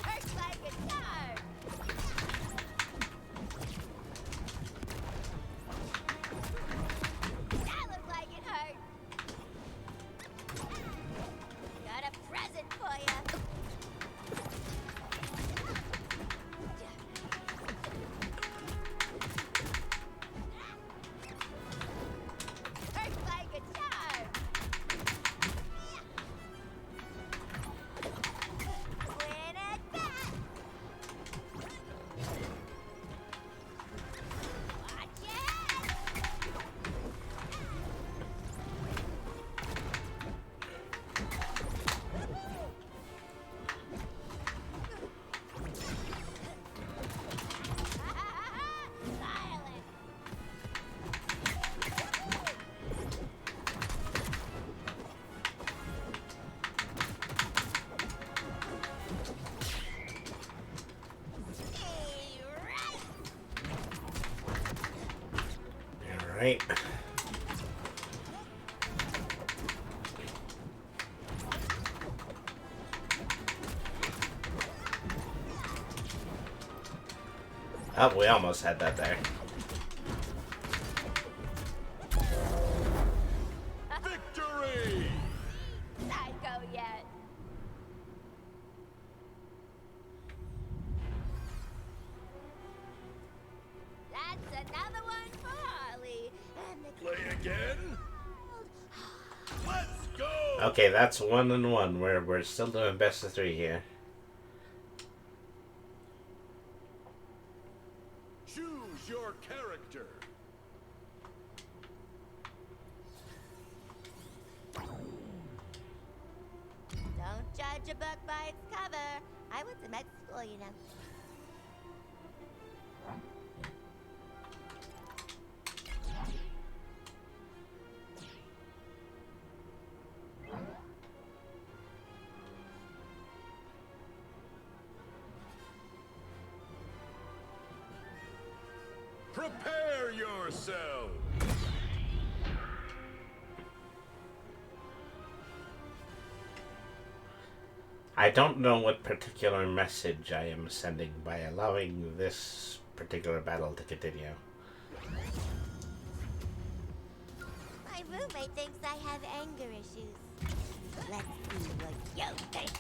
S4: Hurts like a dart. That looked like it hurt. Got a present for you. Hurts like a dart. Win it back. Watch it. Silent. Stay right.
S1: Alright. Oh, we almost had that there.
S6: Victory!
S4: Psycho yet. That's another one for Harley.
S6: play again? Let's go!
S1: Okay, that's 1-1. We're still doing best of 3 here.
S6: Choose your character.
S4: Don't judge a book by its cover. I went to med school, you know.
S6: Prepare yourself.
S1: I don't know what particular message I am sending by allowing this particular battle to continue.
S4: My roommate thinks I have anger issues. Let's see what you think.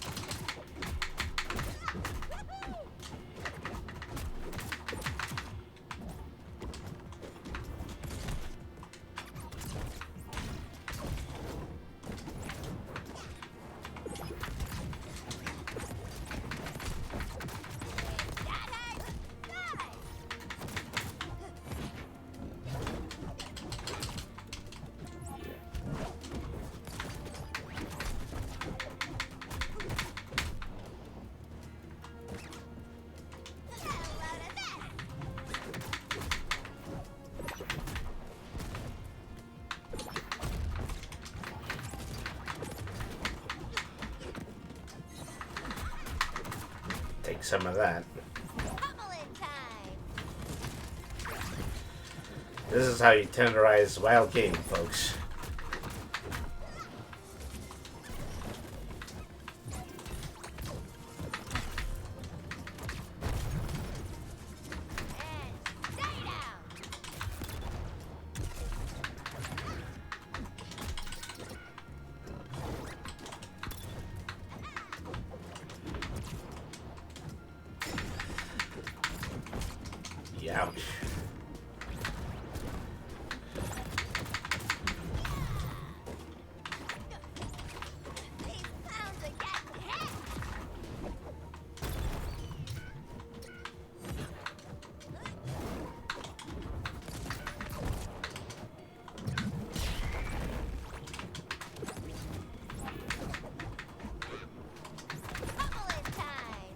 S1: Take some of that.
S4: Pummeling time.
S1: This is how you tenderize wild game, folks.
S4: And stay down.
S1: Ouch.
S4: These clowns are getting hit. Pummeling time.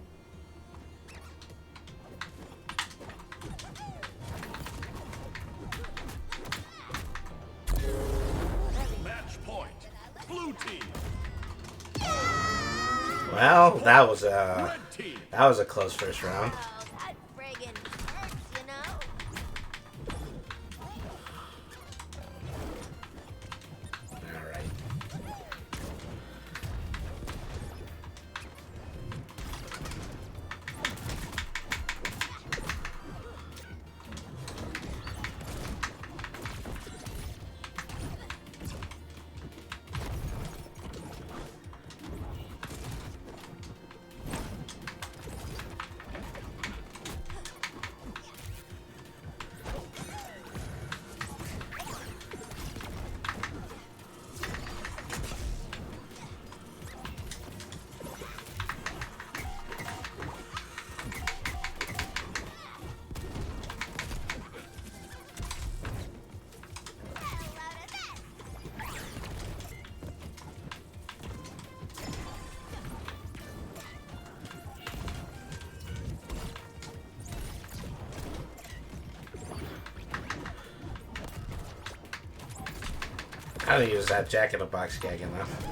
S6: Match point. Blue team.
S1: Well, that was
S6: Red team.
S1: a close first round.
S4: Oh, that friggin' hurts, you know?
S1: All right. I don't use that Jack in the Box gag enough.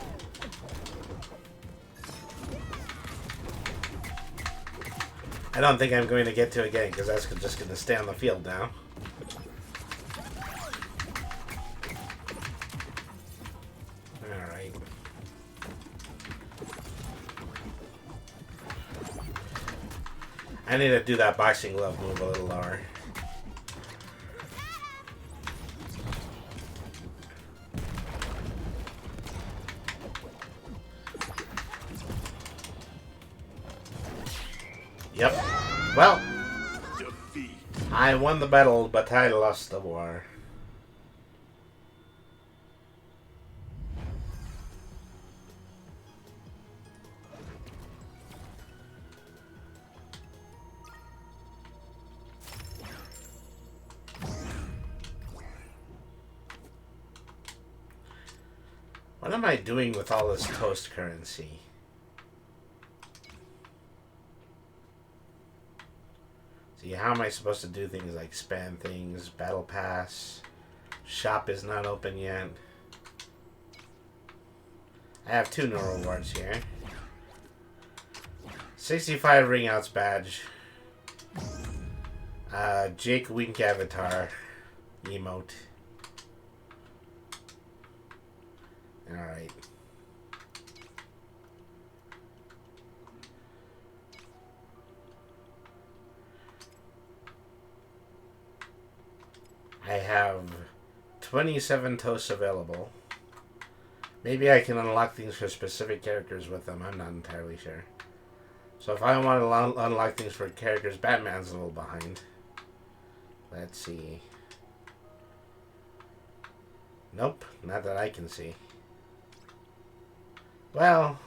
S1: I don't think I'm going to get to it again because that's just going to stay on the field now. Alright. I need to do that boxing glove move a little lower. Yep. Well,
S6: Defeat.
S1: I won the battle, but I lost the war. What am I doing with all this toast currency? See, how am I supposed to do things like spend things, battle pass, shop is not open yet. I have 2 new rewards here. 65 ring outs badge. Jake Wink avatar emote. Alright. I have 27 toasts available. Maybe I can unlock things for specific characters with them. I'm not entirely sure. So if I want to unlock things for characters, Batman's a little behind. Let's see. Nope, not that I can see. Well,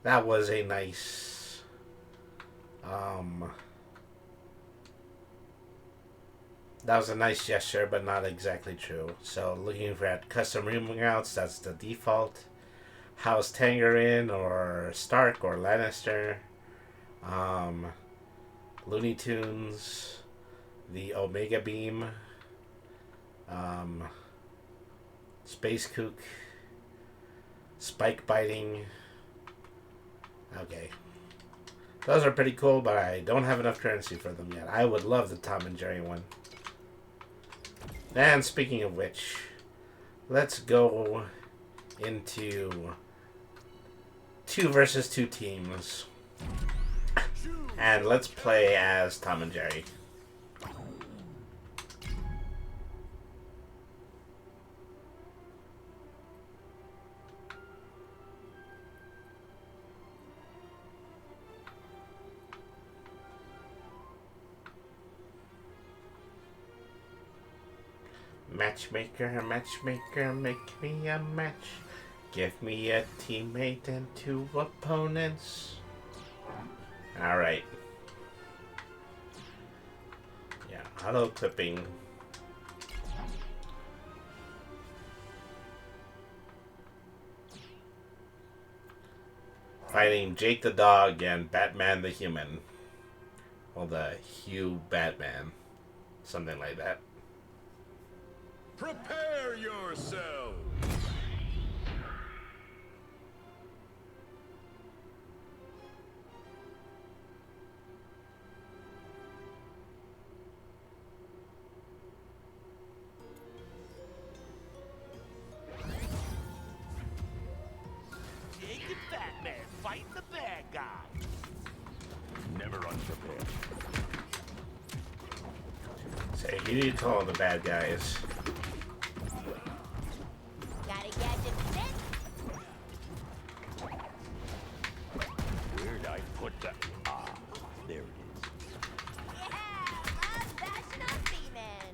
S1: that was a nice, that was a nice gesture, but not exactly true. So looking for at custom routouts, that's the default. House Tangerine or Stark or Lannister. Looney Tunes, the Omega Beam, Space Kook, Spike Biting. Okay. Those are pretty cool, but I don't have enough currency for them yet. I would love the Tom and Jerry one. And speaking of which, let's go into 2 versus 2 teams. And let's play as Tom and Jerry. Matchmaker, matchmaker, make me a match. Give me a teammate and 2 opponents. Alright. Yeah, auto clipping. Fighting Jake the dog and Batman the human. Well, the Hugh Batman. Something like that.
S6: Prepare yourself.
S2: Jake and Batman fighting the bad guy.
S6: Never unprepared.
S1: Say, who do you call the bad guys?
S4: Got a gadget fit?
S6: Where'd I put that? Ah, there it is.
S4: Yeah, love fashion on Seaman.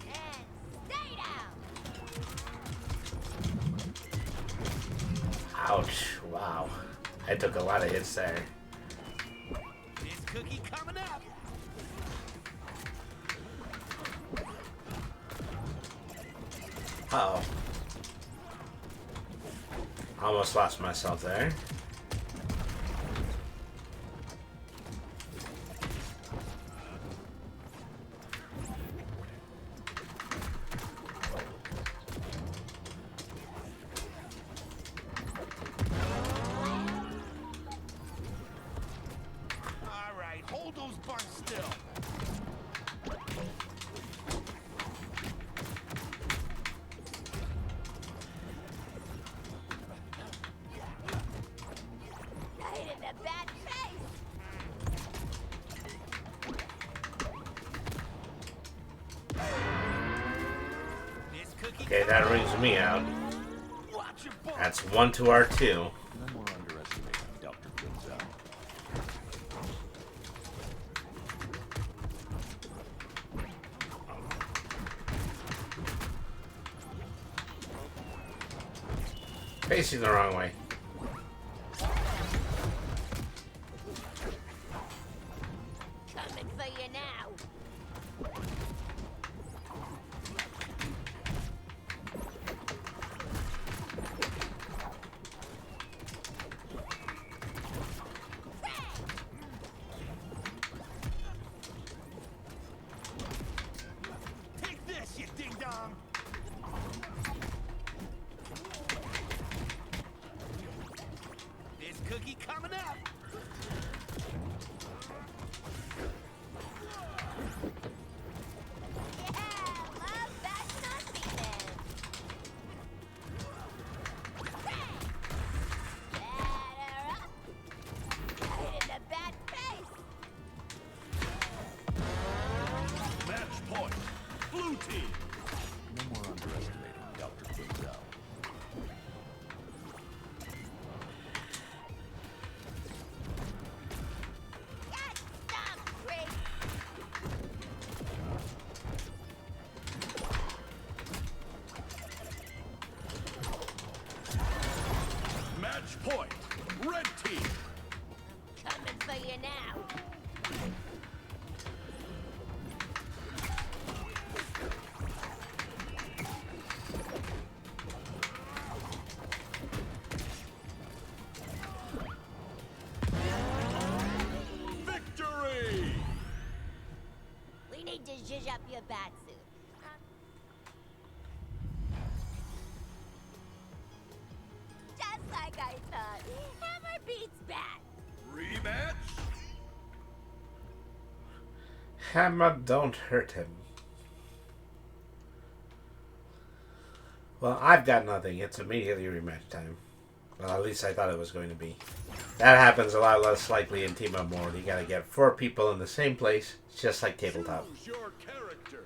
S4: And stay down.
S1: Ouch. Wow. I took a lot of hits there.
S2: This cookie coming up.
S1: Uh-oh. Almost lost myself there.
S2: All right, hold those buns still.
S4: Right in the bad face.
S2: This cookie.
S1: Okay, that rings me out.
S2: Watch your butt.
S1: That's 1 to our 2.
S6: No more underestimating Dr. Gonzalez.
S1: Facing the wrong way.
S3: wrong. This cookie coming up.
S4: Yeah, love bashing on demons. Batter up. Hit in the bad face.
S6: Match point. Blue team.
S2: No more underestimating Dr. Quinzel.
S4: Get some freak.
S6: Match point. Red team.
S4: Coming for you now.
S6: Victory!
S4: We need to zhuzh up your bat suit. Just like I thought. Hammer beats bat.
S6: Rematch?
S1: Hammer, don't hurt him. Well, I've got nothing. It's immediately rematch time. Well, at least I thought it was going to be. That happens a lot less likely in team up mode. You gotta get 4 people in the same place, just like tabletop.
S6: Choose your character.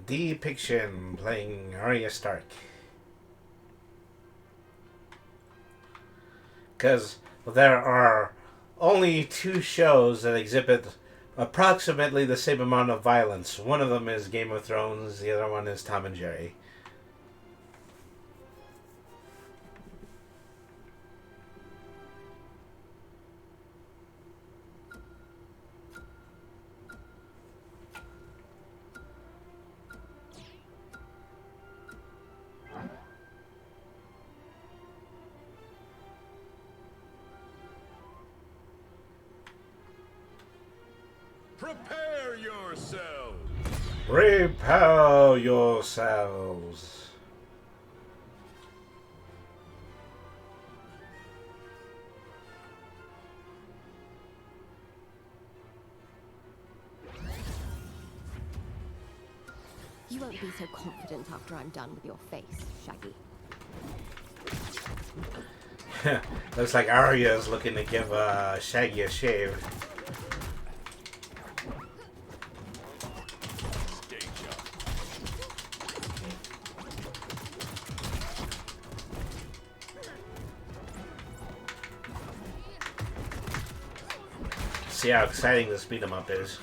S1: Depiction playing Arya Stark. Because there are only 2 shows that exhibit approximately the same amount of violence. One of them is Game of Thrones, the other one is Tom and Jerry.
S6: Prepare yourselves.
S1: Repel yourselves.
S7: You won't be so confident after I'm done with your face, Shaggy.
S1: Looks like Arya's looking to give Shaggy a shave.
S6: Stay sharp.
S1: See how exciting this beat 'em up is.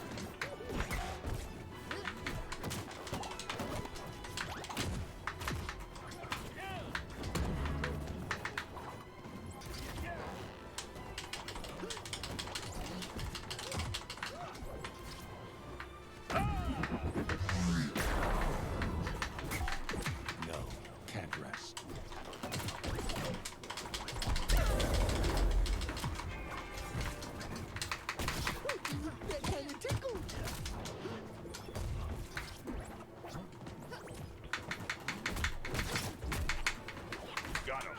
S2: No, can't rest.
S3: That kind of tickled.
S6: Got him.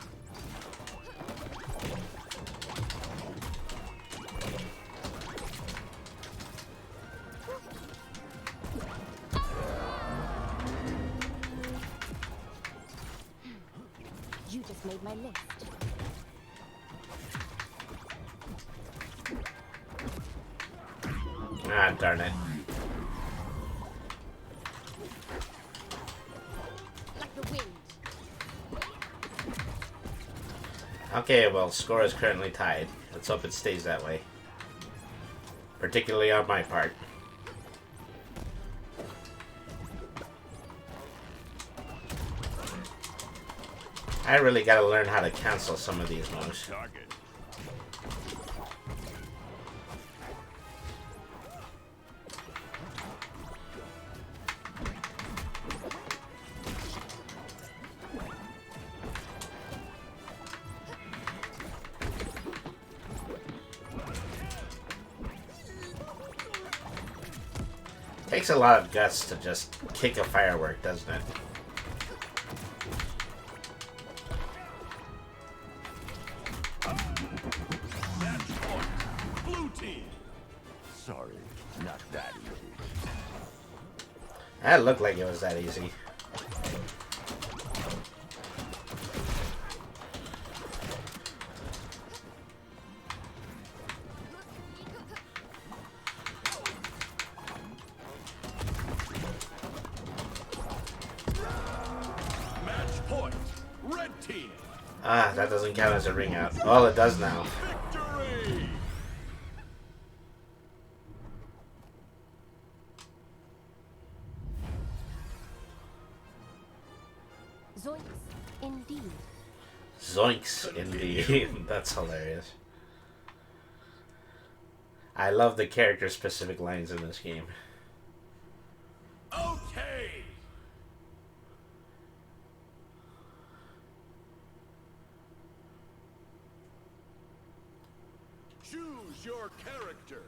S7: You just made my list.
S1: Ah, darn it.
S7: Like the wind.
S1: Okay, well, score is currently tied. It's Let's hope it stays that way. Particularly on my part. I really gotta learn how to cancel some of these moves.
S6: Target.
S1: Takes a lot of guts to just kick a firework, doesn't it?
S6: Match point. Blue team. Sorry, not that easy.
S1: That looked like it was that easy.
S6: Match point. Red team.
S1: Ah, that doesn't count as a ring out. Well, it does now.
S6: Victory.
S7: Zoinks, indeed.
S1: Zoinks, indeed. That's hilarious. I love the character-specific lines in this game.
S6: Okay. Choose your character.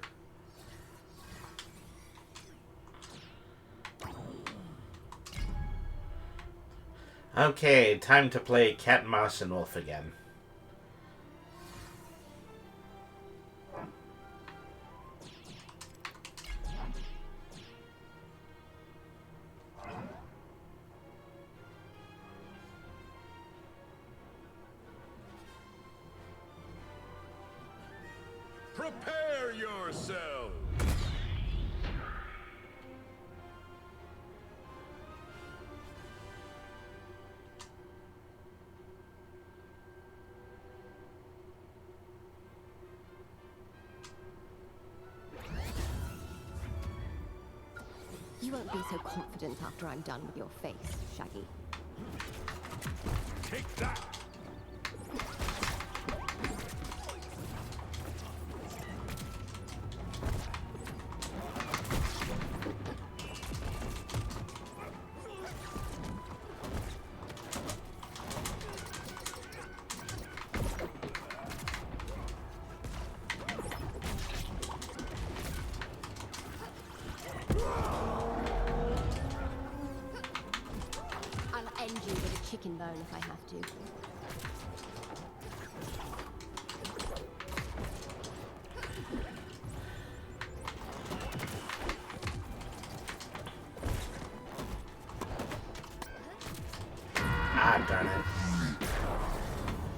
S1: Okay, time to play cat, mouse, and wolf again.
S6: Prepare yourself.
S7: You won't be so confident after I'm done with your face, Shaggy.
S6: Take that.
S7: I'll end you with a chicken bone if I have to.
S1: Ah, darn it.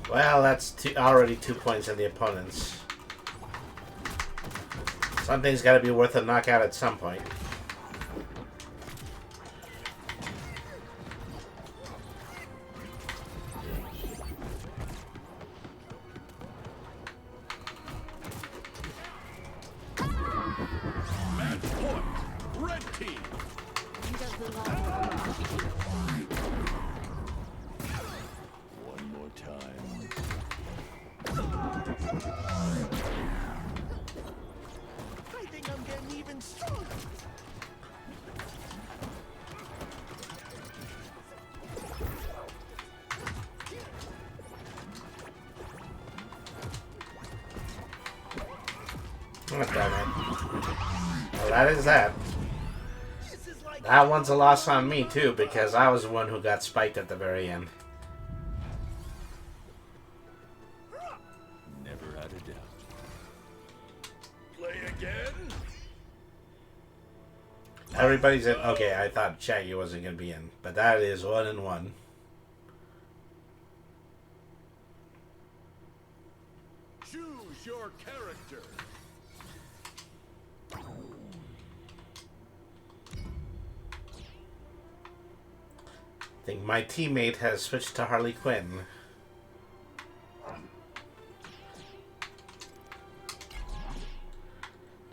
S1: Well, that's already 2 points in the opponents. Something's got to be worth a knockout at some point.
S6: Match point. Red team.
S7: You don't belong.
S6: One more time.
S3: I think I'm getting even stronger.
S1: Oh, damn it. Well, that is that.
S3: This is like
S1: That one's a loss on me, too, because I was the one who got spiked at the very end.
S6: Never had a doubt. Play again.
S1: Everybody's in. Okay, I thought Shaggy wasn't going to be in, but that is 1-1.
S6: Choose your character.
S1: I think my teammate has switched to Harley Quinn.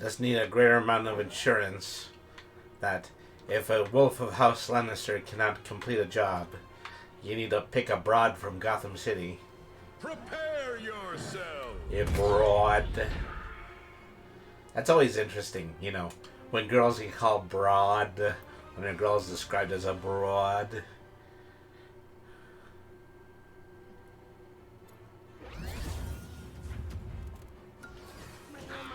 S1: Just need a greater amount of insurance that if a wolf of House Lannister cannot complete a job, you need to pick a broad from Gotham City.
S6: Prepare yourself.
S1: A broad. That's always interesting, you know, when girls get called broad, when a girl is described as a broad.
S3: Man,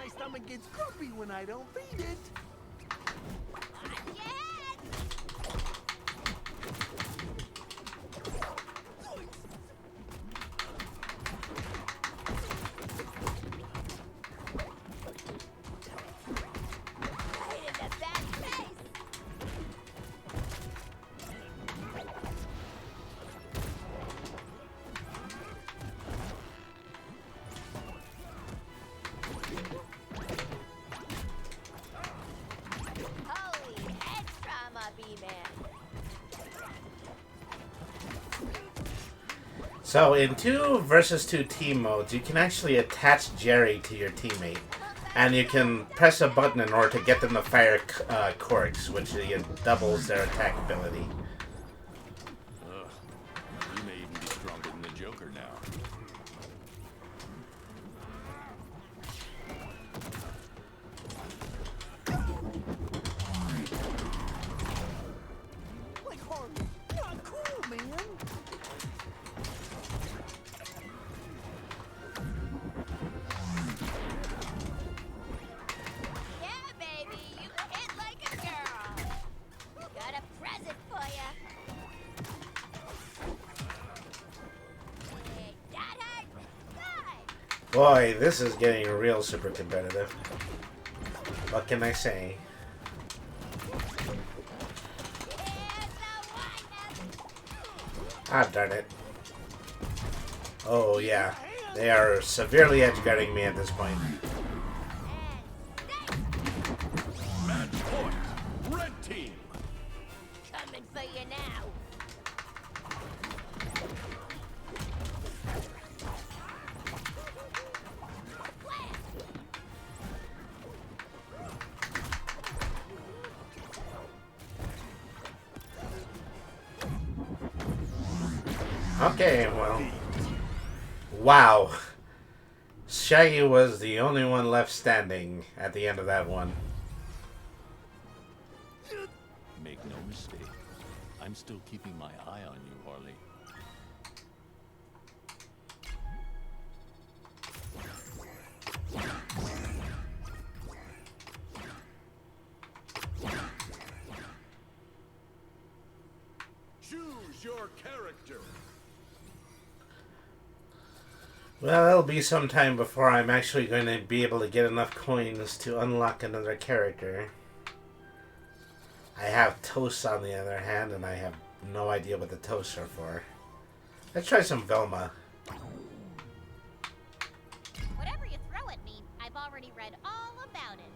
S3: my stomach gets grumpy when I don't feed it.
S1: So in 2 versus 2 team modes, you can actually attach Jerry to your teammate. And you can press a button in order to get them to fire corks, which doubles their attack ability.
S6: Ugh. You may even be stronger than the Joker now.
S3: Like Harley. Not cool, man.
S4: Yeah, baby, you hit like a girl. Got a present for ya. Hey, that hurt. Good.
S1: Boy, this is getting real super competitive. What can I say?
S4: Here's the one.
S1: Ah, darn it. Oh, yeah. They are severely edgeguarding me at this point.
S6: Match point. Red team.
S4: Coming for you now.
S1: Okay, well. Wow. Shaggy was the only one left standing at the end of that one.
S6: Make no mistake. I'm still keeping my eye on you, Harley. Choose your character.
S1: Well, it'll be some time before I'm actually going to be able to get enough coins to unlock another character. I have toasts on the other hand, and I have no idea what the toasts are for. Let's try some Velma.
S4: Whatever you throw at me, I've already read all about it.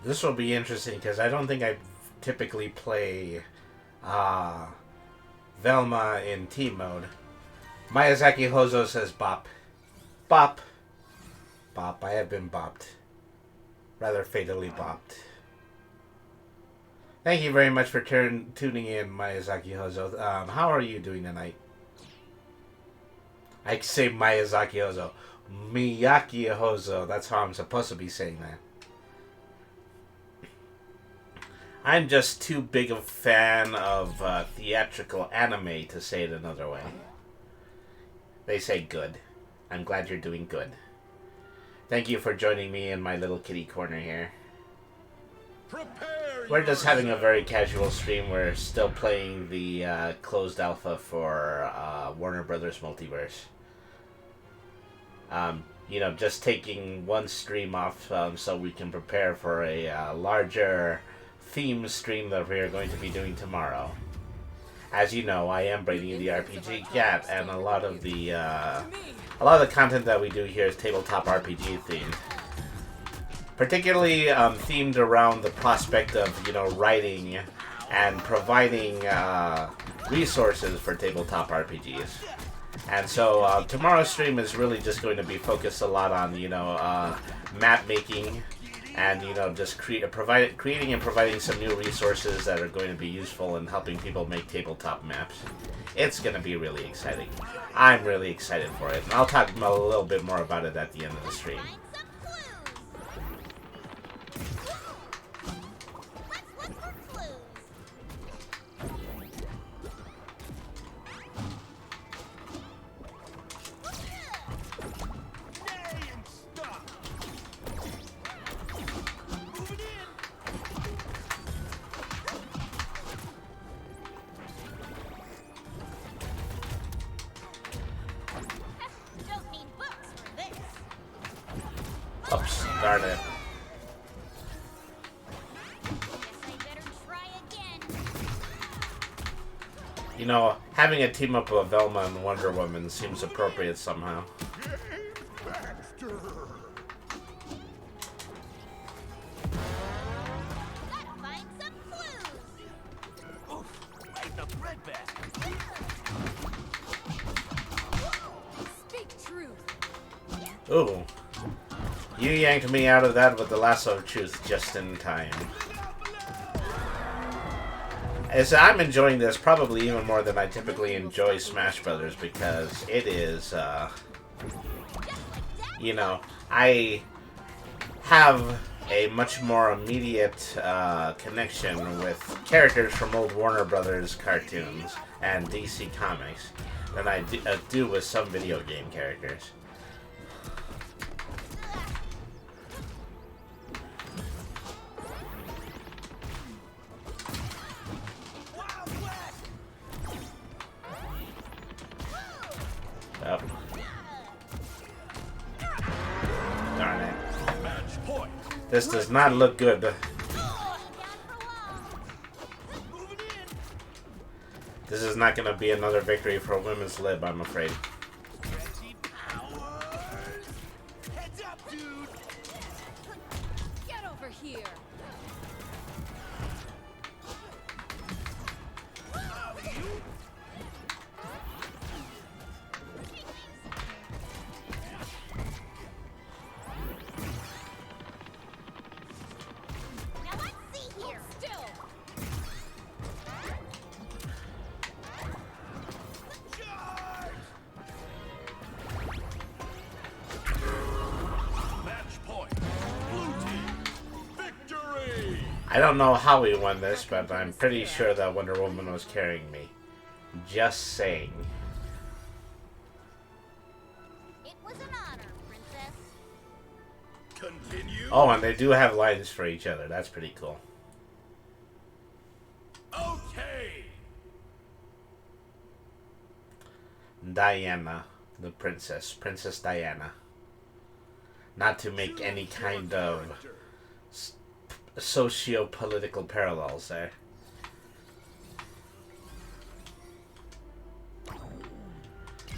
S1: This will be interesting because I don't think I typically play Velma in team mode. Miyazaki Hozo says bop. Bop. Bop. I have been bopped. Rather fatally bopped. Thank you very much for tuning in, Miyazaki Hozo. How are you doing tonight? I say Miyazaki Hozo. Miyaki Hozo. That's how I'm supposed to be saying that. I'm just too big a fan of theatrical anime to say it another way. They say good. I'm glad you're doing good. Thank you for joining me in my little kitty corner here.
S6: Prepare
S1: We're just having a
S6: yourself.
S1: very casual stream. We're still playing the closed alpha for Warner Brothers Multiverse. You know, just taking one stream off so we can prepare for a larger theme stream that we are going to be doing tomorrow. As you know, I am Brady the RPG Cat, and a lot of the content that we do here is tabletop RPG themed. Particularly themed around the prospect of, you know, writing and providing resources for tabletop RPGs. And so tomorrow's stream is really just going to be focused a lot on, map making and, just creating and providing some new resources that are going to be useful in helping people make tabletop maps. It's going to be really exciting. I'm really excited for it. And I'll talk a little bit more about it at the end of the stream.
S4: Find some clues. Let's look for clues.
S3: Nay and stop. Moving in.
S4: Don't need books for this.
S1: Oops, darn it.
S4: Guess I better try again.
S1: Having a team up of Velma and Wonder Woman seems appropriate somehow.
S3: Baxter.
S4: Gotta find some clues.
S3: Oof, right in the breadbasket.
S5: Speak truth.
S1: Ooh. You yanked me out of that with the lasso of truth just in time. As I'm enjoying this probably even more than I typically enjoy Smash Brothers because it is, I have a much more immediate connection with characters from old Warner Brothers cartoons and DC Comics than I do with some video game characters.
S3: Wild West.
S1: Yep. Darn it.
S6: Match point.
S1: This does not look good.
S4: Down for a while.
S3: Moving in.
S1: This is not going to be another victory for women's lib, I'm afraid.
S3: Stretchy powers. Heads up, dude.
S5: Get over here.
S3: Alley-oop.
S4: Now let's see here.
S5: Still.
S3: Charge.
S6: Match point. Blue team. Victory.
S1: I don't know how we won this, but I'm pretty sure that Wonder Woman was carrying me. Just saying.
S4: It was an honor, Princess.
S6: Continue.
S1: Oh, and they do have lines for each other. That's pretty cool.
S6: Okay.
S1: Diana, the princess. Princess Diana. Not to make any kind of socio-political parallels there.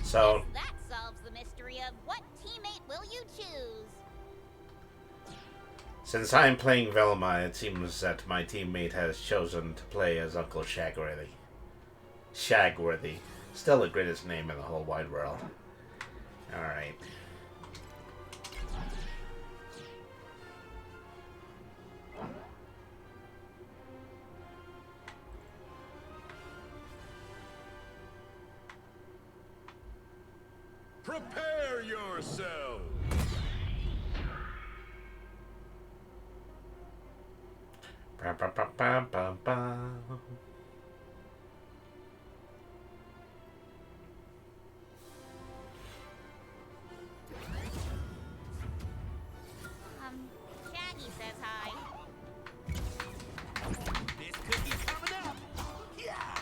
S1: So,
S4: That solves the mystery of what teammate will you choose?
S1: since I'm playing Velma, it seems that my teammate has chosen to play as Uncle Shagworthy. Shagworthy. Still the greatest name in the whole wide world. Alright.
S6: Prepare yourself.
S1: Ba, ba, ba, ba, ba, ba.
S4: Shaggy says hi.
S3: This cookie's coming up. Yeah.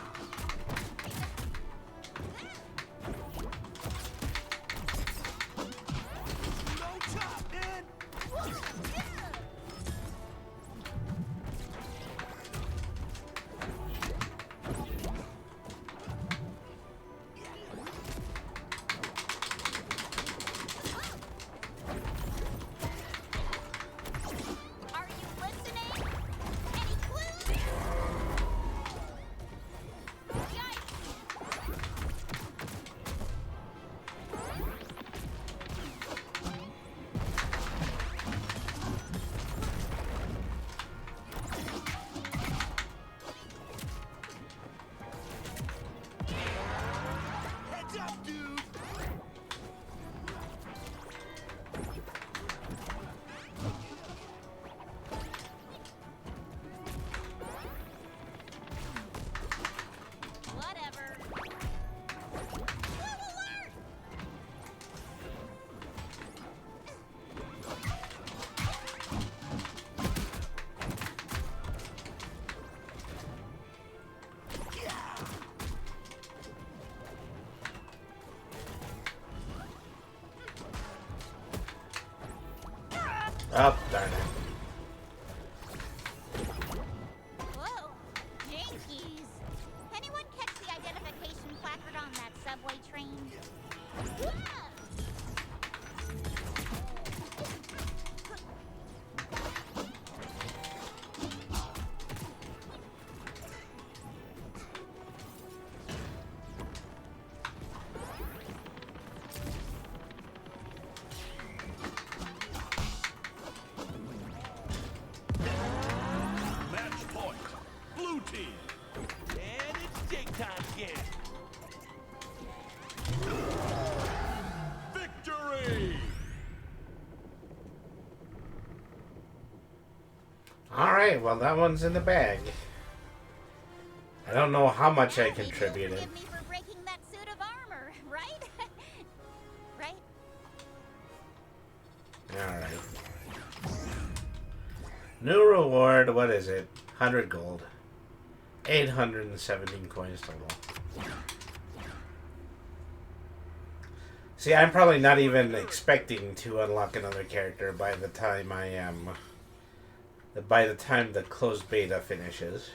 S3: No chop, man.
S1: Oh, darn it.
S4: Whoa, jinkies. Anyone catch the identification placard on that subway train?
S6: Match point. Blue team.
S3: And it's shake time again.
S6: Victory!
S1: Alright, well, that one's in the bag. I don't know how much I
S4: Maybe you'll
S1: contributed.
S4: forgive me for breaking that suit of armor, right? Right?
S1: Alright. New reward, what is it? 100 gold. 817 coins total. See, I'm probably not even expecting to unlock another character by the time I am... by the time the closed beta finishes.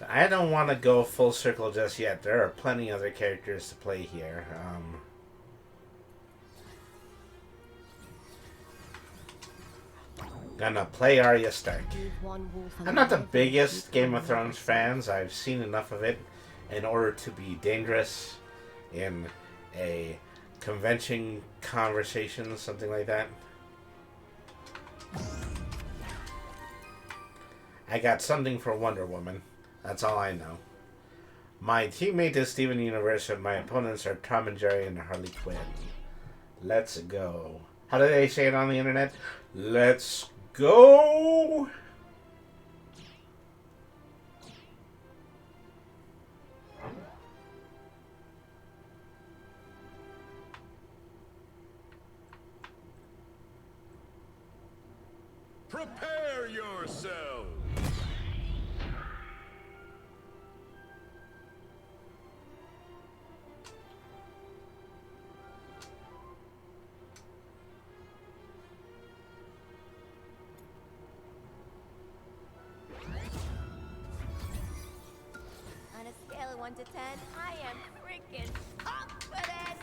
S1: I don't want to go full circle just yet. There are plenty other characters to play here. Gonna play Arya Stark.
S7: Leave one wolf
S1: I'm not the
S7: alive,
S1: biggest
S7: keep
S1: Game
S7: one
S1: of Thrones
S7: alive.
S1: fans. I've seen enough of it in order to be dangerous in a convention conversation, something like that. I got something for Wonder Woman. That's all I know. My teammate is Steven Universe, and my opponents are Tom and Jerry and Harley Quinn. Let's go. How do they say it on the internet? Let's go!
S6: Prepare yourselves!
S4: On a scale of 1 to 10, I am freaking confident.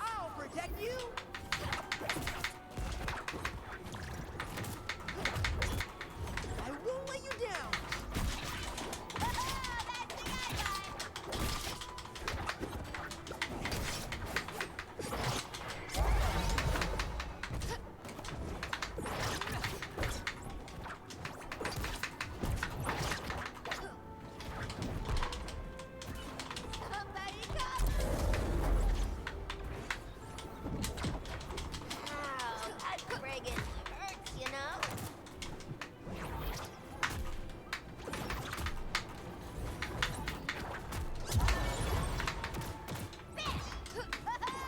S5: I'll protect you. I won't let you down.
S4: That's the icon. Somebody come. Ow, that friggin' hurts, you know?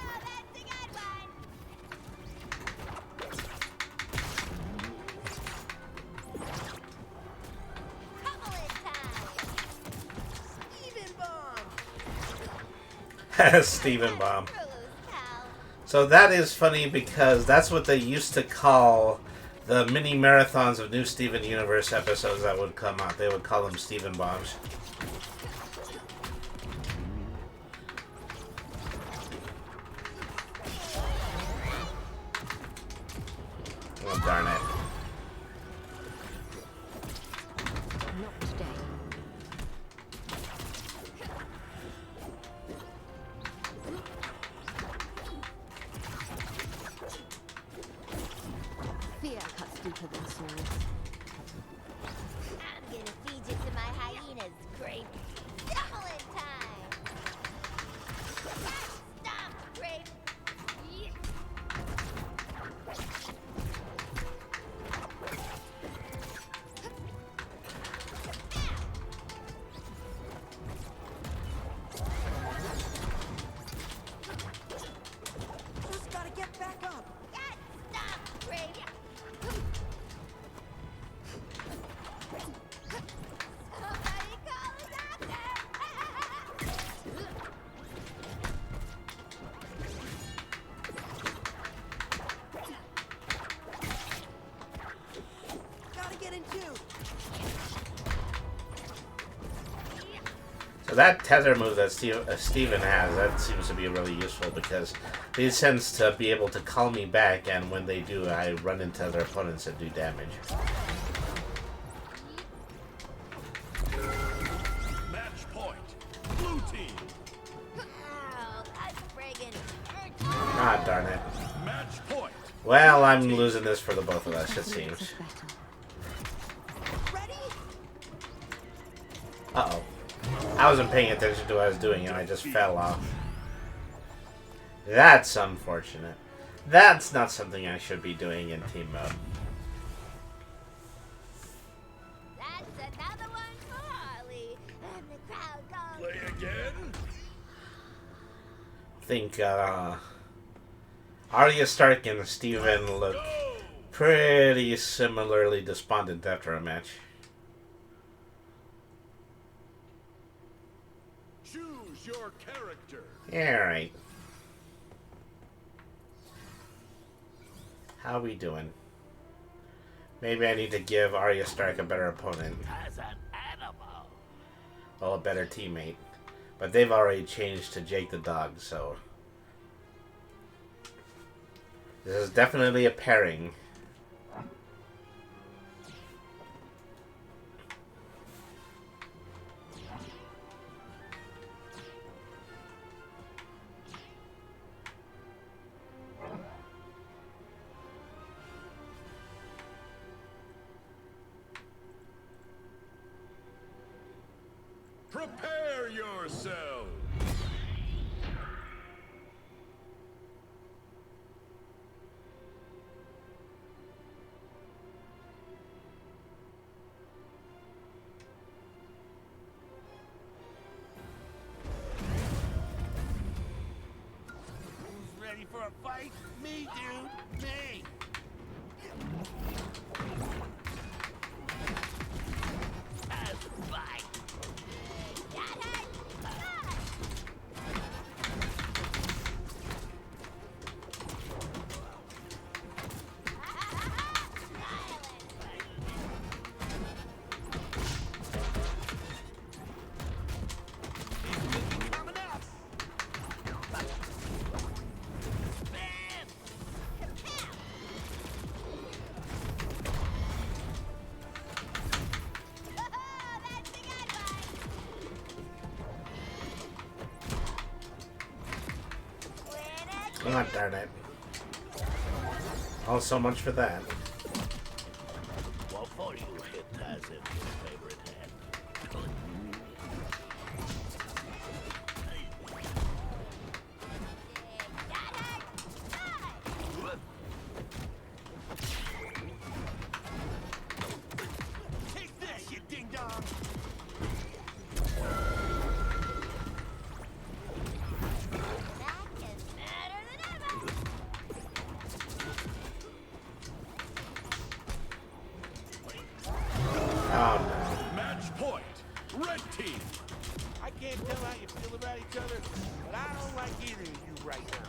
S4: That's a good one. Couple of times.
S5: Even bomb.
S1: Steven Bomb.
S4: Bruce, pal.
S1: So that is funny because that's what they used to call the mini marathons of new Steven Universe episodes that would come out. They would call them Steven Bombs. Oh, darn it.
S7: Not today. Fear cuts deeper than swords.
S4: I'm gonna feed you to my hyenas, Grape. Double in time. Stop, Grape. Yeah.
S1: So that tether move that Steven has, that seems to be really useful because they tends to be able to call me back, and when they do, I run into other opponents and do damage.
S6: Match point. Blue team.
S4: Oh, that's friggin'
S1: Ah, darn it.
S6: Match point.
S1: Well, I'm losing this for the both of us, it seems.
S5: Ready?
S1: Uh-oh. I wasn't paying attention to what I was doing, and I just fell off. That's unfortunate. That's not something I should be doing in team mode.
S4: That's another one for Harley. And the crowd goes.
S6: Play again.
S1: I think, Arya Stark and Steven look pretty similarly despondent after a match.
S6: Choose your character.
S1: Yeah, right. How we doing? Maybe I need to give Arya Stark a better opponent.
S2: As an animal.
S1: Well, a better teammate. But they've already changed to Jake the dog, so... This is definitely a pairing.
S6: Prepare yourself.
S2: Who's ready for a fight? Me, dude. Me. As a fight.
S5: Coming up.
S2: Bam!
S1: Oh, darn it. Oh, so much for that.
S2: Before you hit as if your favorite hand.
S3: Take this, you ding dong.
S1: Oh, no.
S6: Match point. Red team.
S3: I can't tell how you feel about each other, but I don't like either of you right now.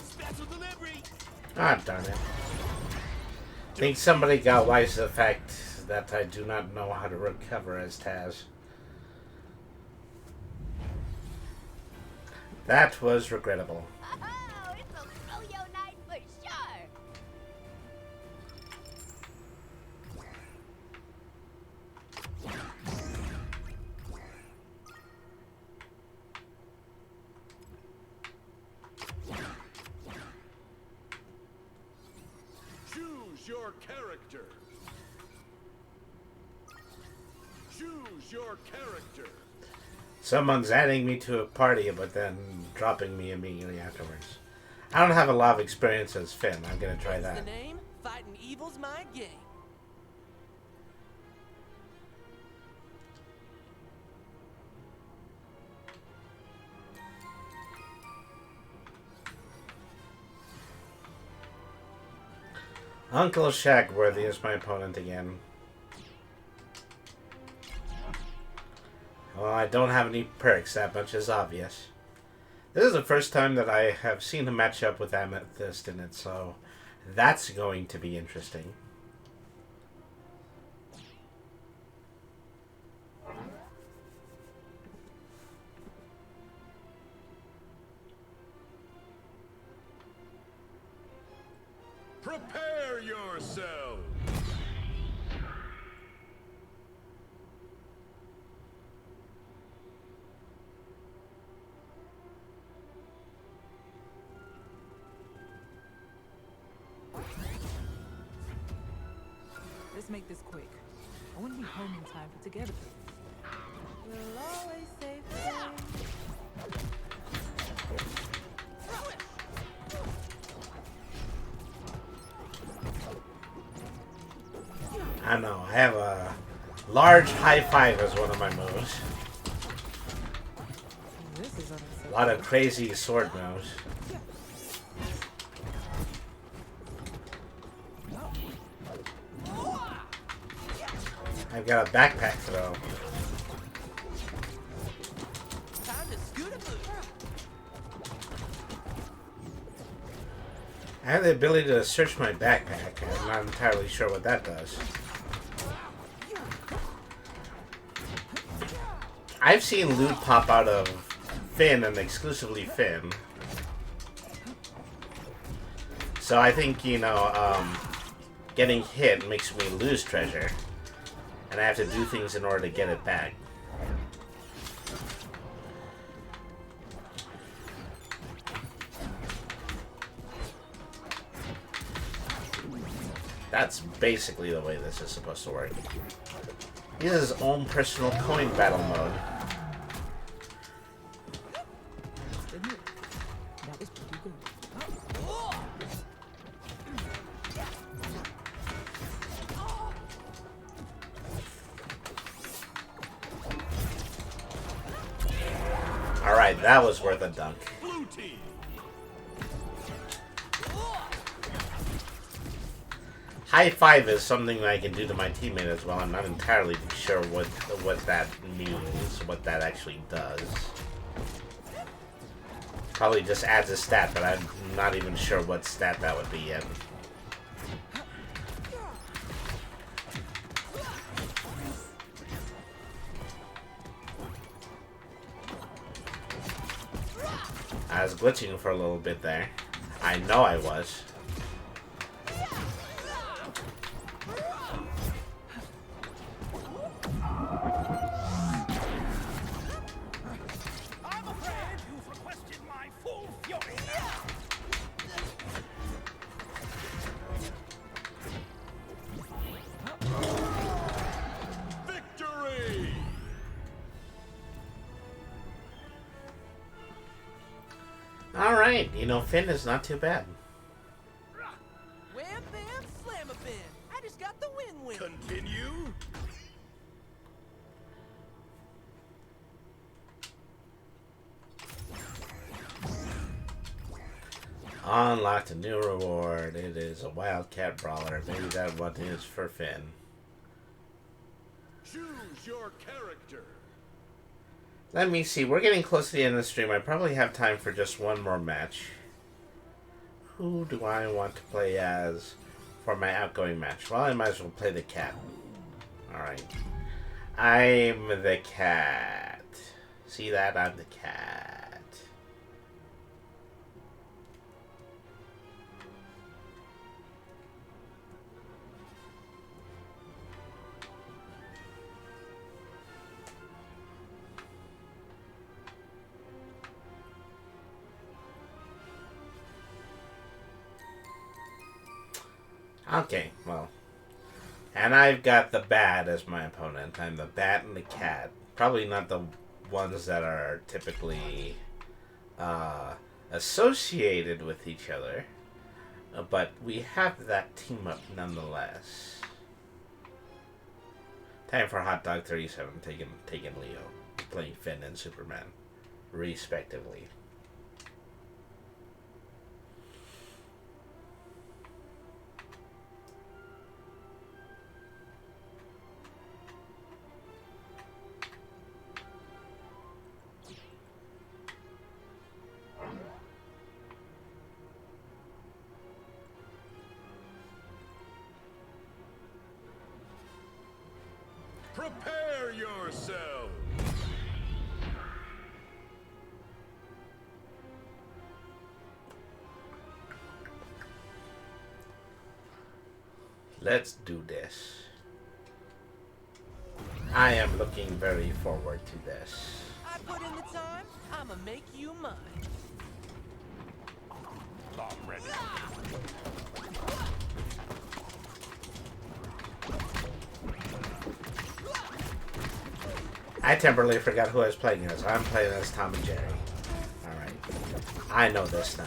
S3: Special delivery.
S1: Ah, darn it. I think somebody got wise to the fact that I do not know how to recover as Taz. That was regrettable.
S4: Oh, it's a rodeo night for sure.
S6: Choose your character. Choose your character.
S1: Someone's adding me to a party, but then dropping me immediately afterwards. I don't have a lot of experience as Finn. I'm gonna try
S5: What's
S1: that.
S5: the name? Fighting Evil's my game.
S1: Uncle Shagworthy is my opponent again. Well, I don't have any perks, that much is obvious. This is the first time that I have seen a matchup with Amethyst in it, so That's going to be interesting.
S6: Prepare yourself.
S5: Let's make this quick. I want to be home in time for together. We'll always say
S1: I don't know. I have a large high five as one of my moves.
S5: this is
S1: A
S5: unacceptable.
S1: lot of crazy sword moves. I've got a backpack throw.
S5: Time to scoot a boot.
S1: I have the ability to search my backpack. I'm not entirely sure what that does. I've seen loot pop out of Finn and exclusively Finn. So I think, you know, getting hit makes me lose treasure. And I have to do things in order to get it back. That's basically the way this is supposed to work. He has his own personal coin battle mode.
S5: Admit, that was pretty good.
S1: Alright, that was worth a dunk.
S6: Blue team.
S1: High five is something that I can do to my teammate as well. I'm not entirely sure what that means, what that actually does. Probably just adds a stat, but I'm not even sure what stat that would be yet. I was glitching for a little bit there. I know I was.
S2: I'm afraid you've requested my full fury.
S6: Victory.
S1: Alright, you know, Finn is not too bad.
S5: Wham bam slam a bin. I just got the win-win.
S6: Continue.
S1: Unlocked a new reward. It is a Wildcat Brawler. Maybe that one is for Finn.
S6: Choose your character.
S1: Let me see. We're getting close to the end of the stream. I probably have time for just one more match. Who do I want to play as for my outgoing match? Well, I might as well play the cat. Alright. I'm the cat. See that? I'm the cat. Okay, well. And I've got the bat as my opponent. I'm the bat and the cat. Probably not the ones that are typically associated with each other. But we have that team up nonetheless. Time for Hot Dog 37, taking Leo. Playing Finn and Superman, respectively.
S6: Prepare yourselves.
S1: Let's do this. I am looking very forward to this.
S8: I put in the time, I'ma make you mine.
S3: Already.
S1: I temporarily forgot who I was playing as. I'm playing as Tom and Jerry. Alright. I know this now.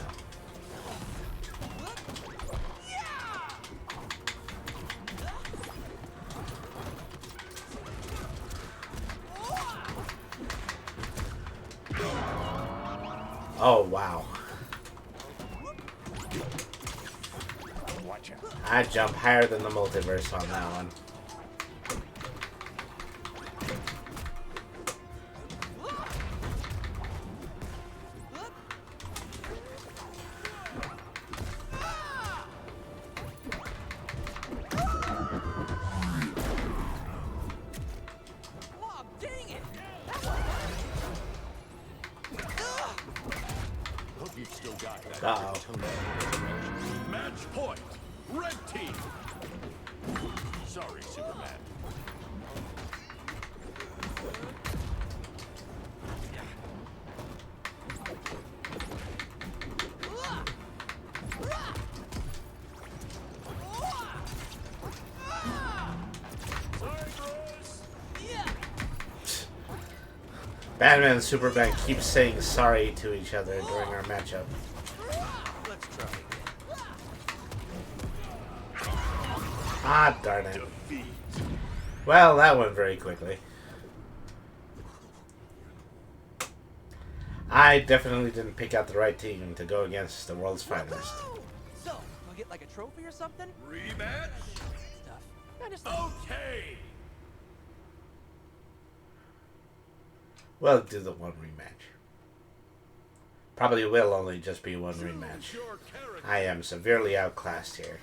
S1: Oh, wow.
S3: Watch out.
S1: I jump higher than the multiverse on that one.
S8: Oh, dang it!
S6: Hope you've still got that.
S1: Uh-oh.
S6: Match point. Red team. Sorry, Superman. Sorry, bros.
S1: Batman and Superman keep saying sorry to each other during our matchup.
S8: Let's try.
S1: Ah, darn it.
S6: Defeat.
S1: Well, that went very quickly. I definitely didn't pick out the right team to go against the world's finest.
S8: So, I'll get like a trophy or something?
S6: Rematch.
S8: Stuff. I just
S6: Okay.
S1: We'll do the one rematch. Probably will only just be one rematch.
S6: Choose your character.
S1: I am severely outclassed here.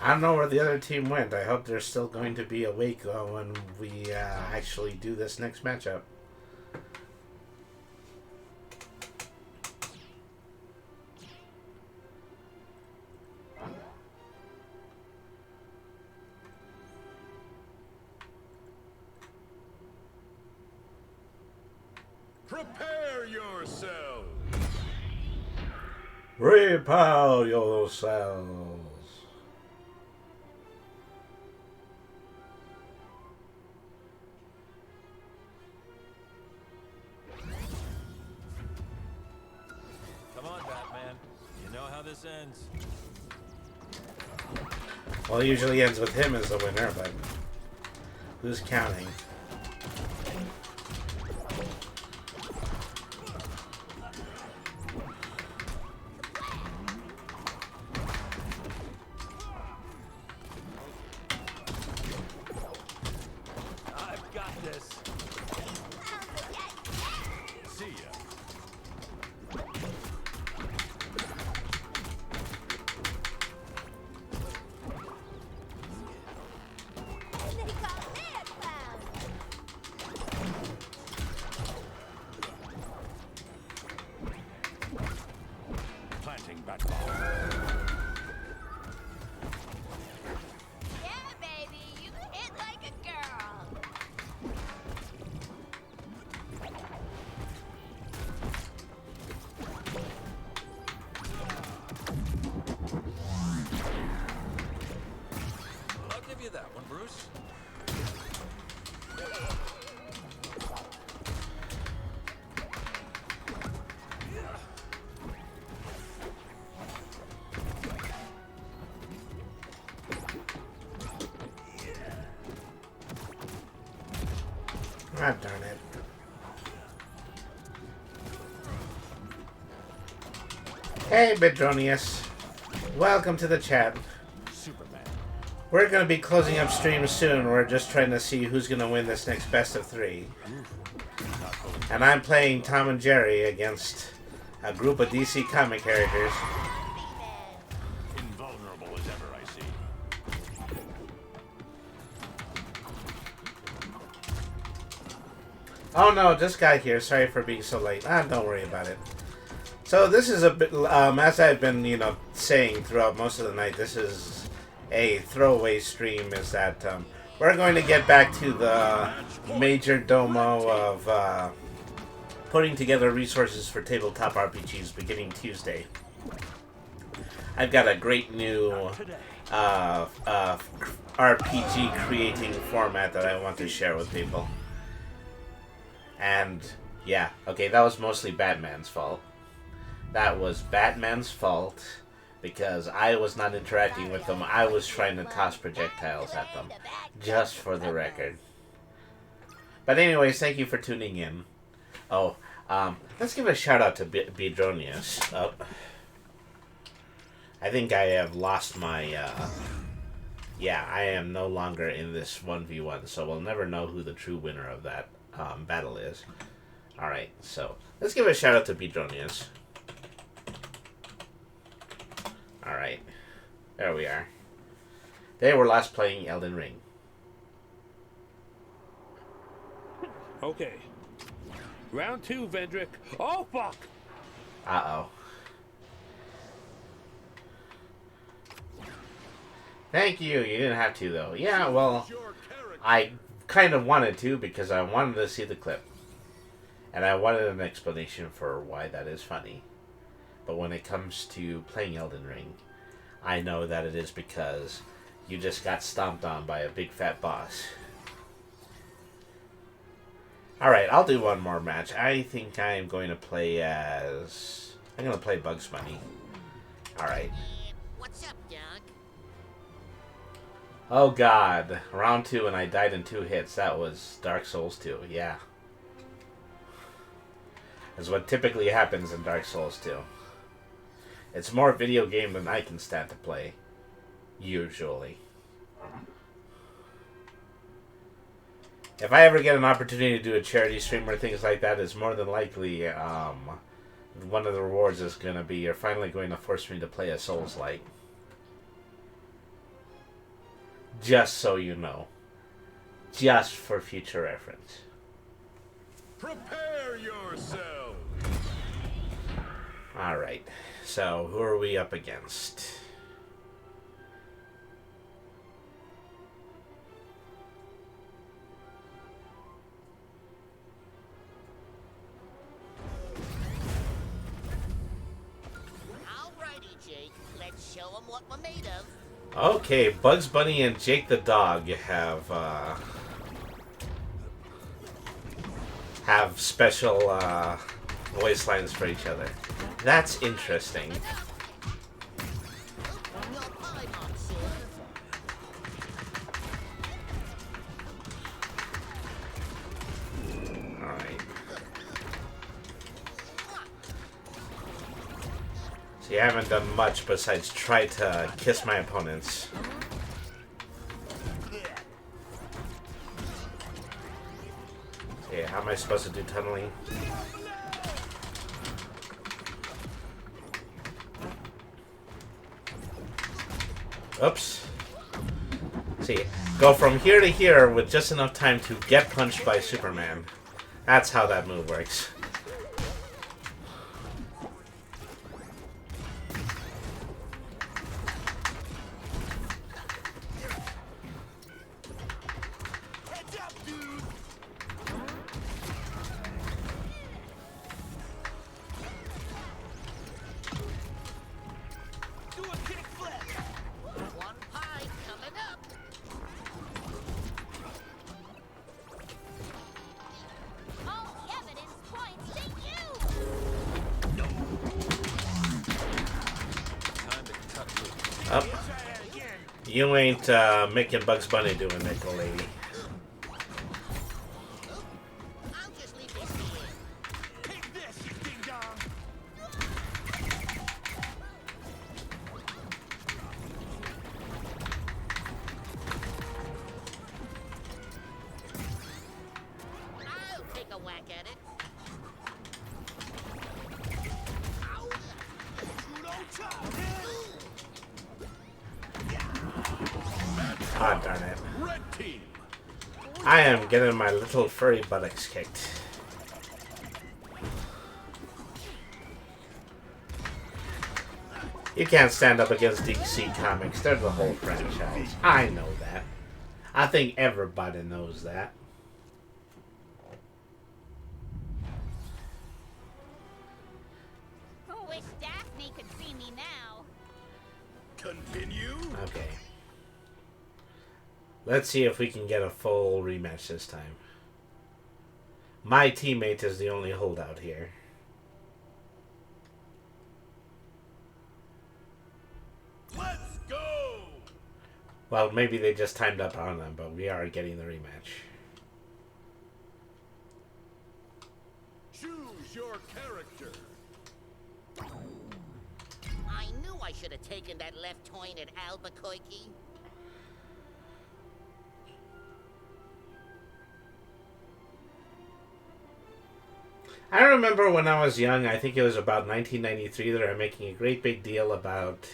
S1: I don't know where the other team went. I hope they're still going to be awake when we actually do this next matchup.
S6: Prepare yourselves.
S1: Repel yourselves.
S9: Come on, Batman. You know how this ends.
S1: Well, it usually ends with him as the winner, but who's counting?
S9: I've got this.
S6: See ya.
S4: They call it clown.
S6: Planting bat bomb.
S4: Yeah, baby, you hit like a girl.
S1: Ah, darn it. Hey, Bidronius. Welcome to the chat.
S6: Superman.
S1: We're going to be closing up streams soon. We're just trying to see who's going to win this next best of 3. And I'm playing Tom and Jerry against a group of DC comic characters.
S6: Invulnerable as ever, I see.
S1: Oh no, just got here. Sorry for being so late. Don't worry about it. So this is a bit, as I've been, saying throughout most of the night, this is a throwaway stream, is that we're going to get back to the major domo of putting together resources for tabletop RPGs beginning Tuesday. I've got a great new RPG creating format that I want to share with people. And, yeah, okay, that was mostly Batman's fault. That was Batman's fault because I was not interacting with them. I was trying to toss projectiles at them, just for the record. But anyways, thank you for tuning in. Oh, let's give a shout out to Bidronius. Oh, I think I have lost my, yeah, I am no longer in this 1v1, so we'll never know who the true winner of that battle is. Alright, so let's give a shout out to Bidronius. Alright, there we are. They were last playing Elden Ring.
S3: Okay. Round 2, Vendrick. Oh, fuck!
S1: Uh-oh. Thank you. You didn't have to, though. Yeah, well, I kind of wanted to because I wanted to see the clip. And I wanted an explanation for why that is funny. But when it comes to playing Elden Ring, I know that it is because you just got stomped on by a big fat boss. Alright, I'll do one more match. I think I am going to play as... I'm going to play Bugs Bunny. Alright.
S2: What's up, Doc?
S1: Oh god. Round 2 and I died in 2 hits. That was Dark Souls 2. Yeah. That's what typically happens in Dark Souls 2. It's more video game than I can stand to play. Usually. If I ever get an opportunity to do a charity stream or things like that, it's more than likely one of the rewards is going to be you're finally going to force me to play a Souls-like. Just so you know. Just for future reference.
S6: Prepare yourself.
S1: Alright. So, who are we up against?
S2: Alrighty, Jake. Let's show them what we're made of.
S1: Okay, Bugs Bunny and Jake the dog have special voice lines for each other. That's interesting. Alright. See, I haven't done much besides try to kiss my opponents. Okay, how am I supposed to do tunneling? Oops. See, go from here to here with just enough time to get punched by Superman. That's how that move works. Up. You ain't making Bugs Bunny do it, nickel lady.
S2: a whack at it.
S1: Ah, darn it.
S6: Red team.
S1: I am getting my little furry buttocks kicked. You can't stand up against DC Comics. They're the whole franchise. I know that. I think everybody knows that.
S4: Wish Daphne could see me now.
S6: Continue.
S1: Okay. Let's see if we can get a full rematch this time. My teammate is the only holdout here.
S6: Let's go.
S1: Well, maybe they just timed up on them, but we are getting the rematch.
S6: Choose your character.
S2: I knew I should have taken that left turn at Albuquerque.
S1: I remember when I was young, I think it was about 1993, they were making a great big deal about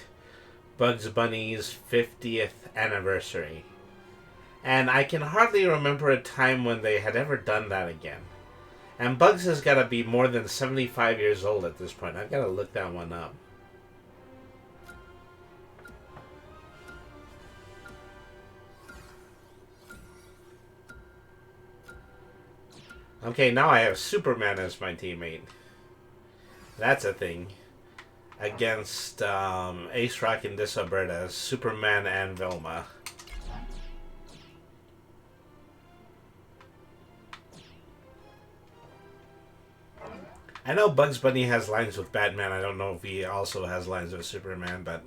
S1: Bugs Bunny's 50th anniversary. And I can hardly remember a time when they had ever done that again. And Bugs has got to be more than 75 years old at this point. I've got to look that one up. Okay, now I have Superman as my teammate. That's a thing. Against Ace Rock and Disoberta, Superman and Velma. I know Bugs Bunny has lines with Batman. I don't know if he also has lines with Superman, but...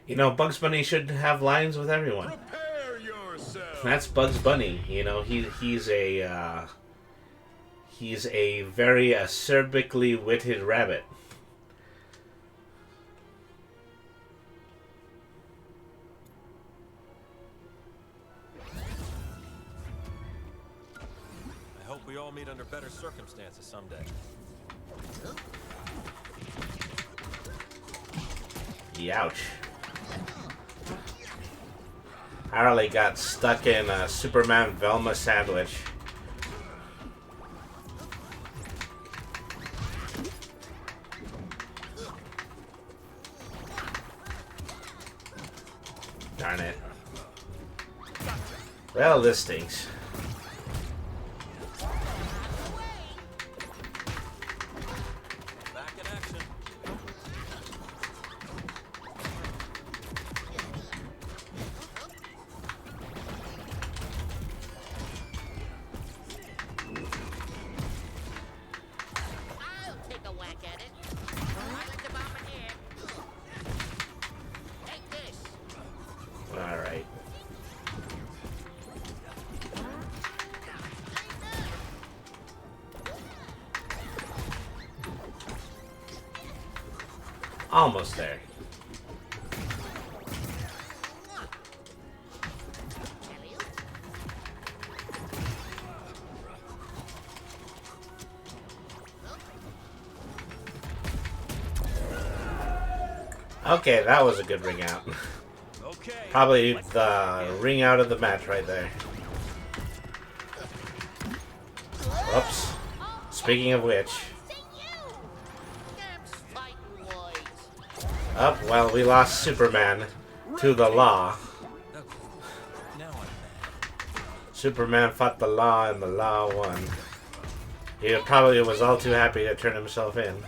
S1: You know, Bugs Bunny should have lines with everyone.
S6: Prepare yourself.
S1: That's Bugs Bunny. You know, he's a very acerbically witted rabbit.
S9: I hope we all meet under better circumstances someday.
S1: Youch. Harley got stuck in a Superman Velma sandwich. Darn it. Well, this stinks.
S9: Back in action.
S2: I'll take a whack at it. I like the bombardier. Take this.
S1: Alright. Almost there. Okay, that was a good ring out.
S9: Okay.
S1: Probably the ring out of the match right there. Oops. Speaking of which.
S2: Damn fighting words.
S1: Oh, well, we lost Superman to the law.
S9: Okay. Now I'm mad.
S1: Superman fought the law and the law won. He probably was all too happy to turn himself in.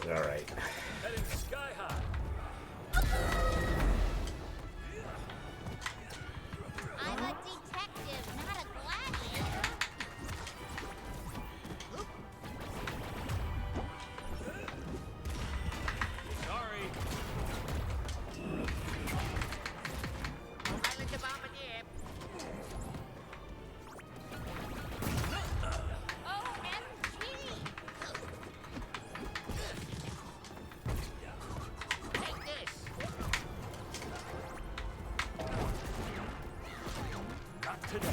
S1: Alright.
S9: Heading sky high.
S4: I'm a detective, not a gladiator.
S9: Sorry.
S2: I like the bombardier.
S4: OMG!
S6: today.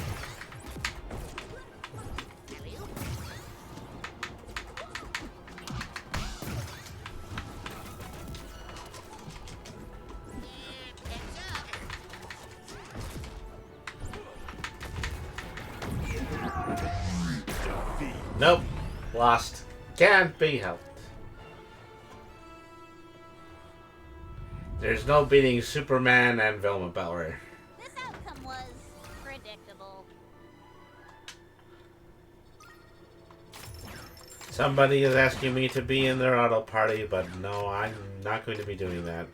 S1: Nope. Lost. Can't be helped. There's no beating Superman and Velma Bauer.
S4: This outcome was predictable.
S1: Somebody is asking me to be in their auto party, but no, I'm not going to be doing that.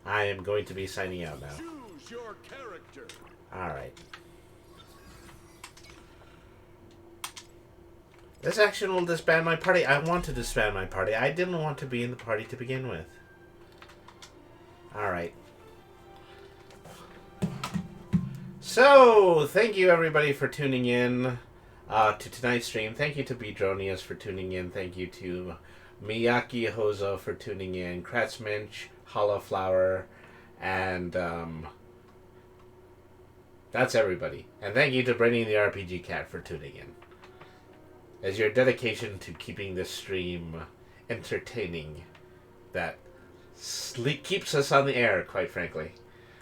S1: I am going to be signing out now.
S6: Choose your character.
S1: Alright. This action will disband my party. I want to disband my party. I didn't want to be in the party to begin with. Alright. So, thank you everybody for tuning in to tonight's stream. Thank you to Beedronius for tuning in. Thank you to Miyaki Hozo for tuning in. Kratzminch, Hollowflower, and that's everybody. And thank you to Brittany the RPG Cat for tuning in. As your dedication to keeping this stream entertaining that keeps us on the air, quite frankly.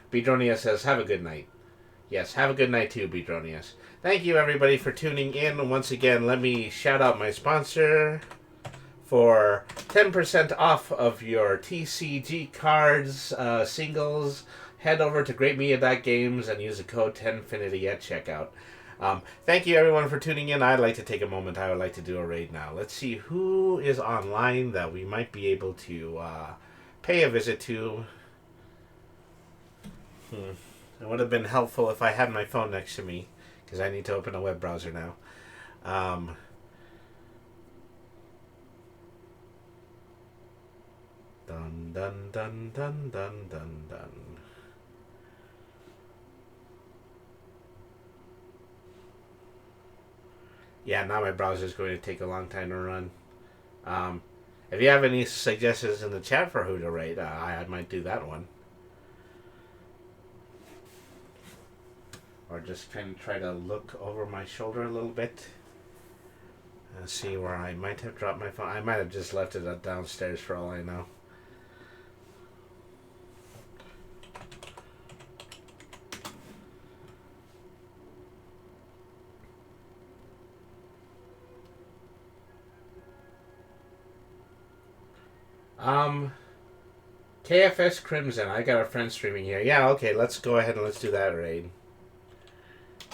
S1: Beedronius says, have a good night. Yes, have a good night too, Beedronius. Thank you, everybody, for tuning in. Once again, let me shout out my sponsor for 10% off of your TCG cards, singles. Head over to greatmedia.games and use the code 10Finity at checkout. Thank you, everyone, for tuning in. I'd like to take a moment. I would like to do a raid now. Let's see who is online that we might be able to pay a visit to. It would have been helpful if I had my phone next to me, because I need to open a web browser now. Dun dun dun dun dun dun dun. Yeah, now my browser is going to take a long time to run. If you have any suggestions in the chat for who to rate, I might do that one. Or just kind of try to look over my shoulder a little bit and see where I might have dropped my phone. I might have just left it downstairs for all I know. KFS Crimson. I got a friend streaming here. Yeah, okay, let's go ahead and let's do that raid.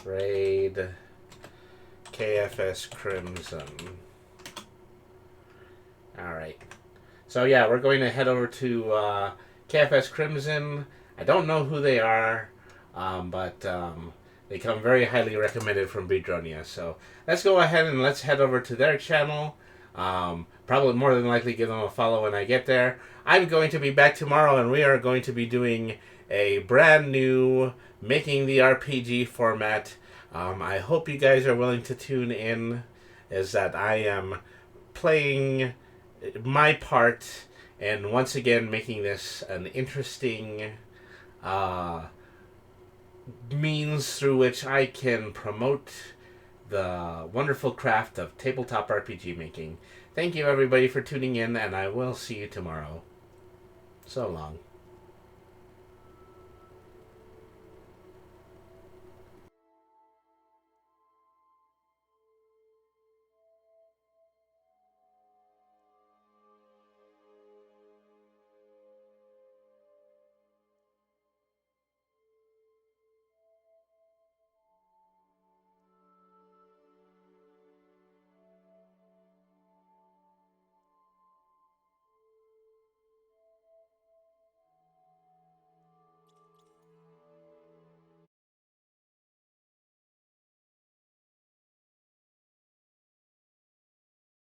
S1: Raid KFS Crimson. Alright. So yeah, we're going to head over to KFS Crimson. I don't know who they are, but they come very highly recommended from Beedronia. So let's go ahead and let's head over to their channel. Probably more than likely give them a follow when I get there. I'm going to be back tomorrow, and we are going to be doing a brand new Making the RPG format. I hope you guys are willing to tune in, as that I am playing my part and once again making this an interesting means through which I can promote the wonderful craft of tabletop RPG making. Thank you everybody for tuning in, and I will see you tomorrow. So long.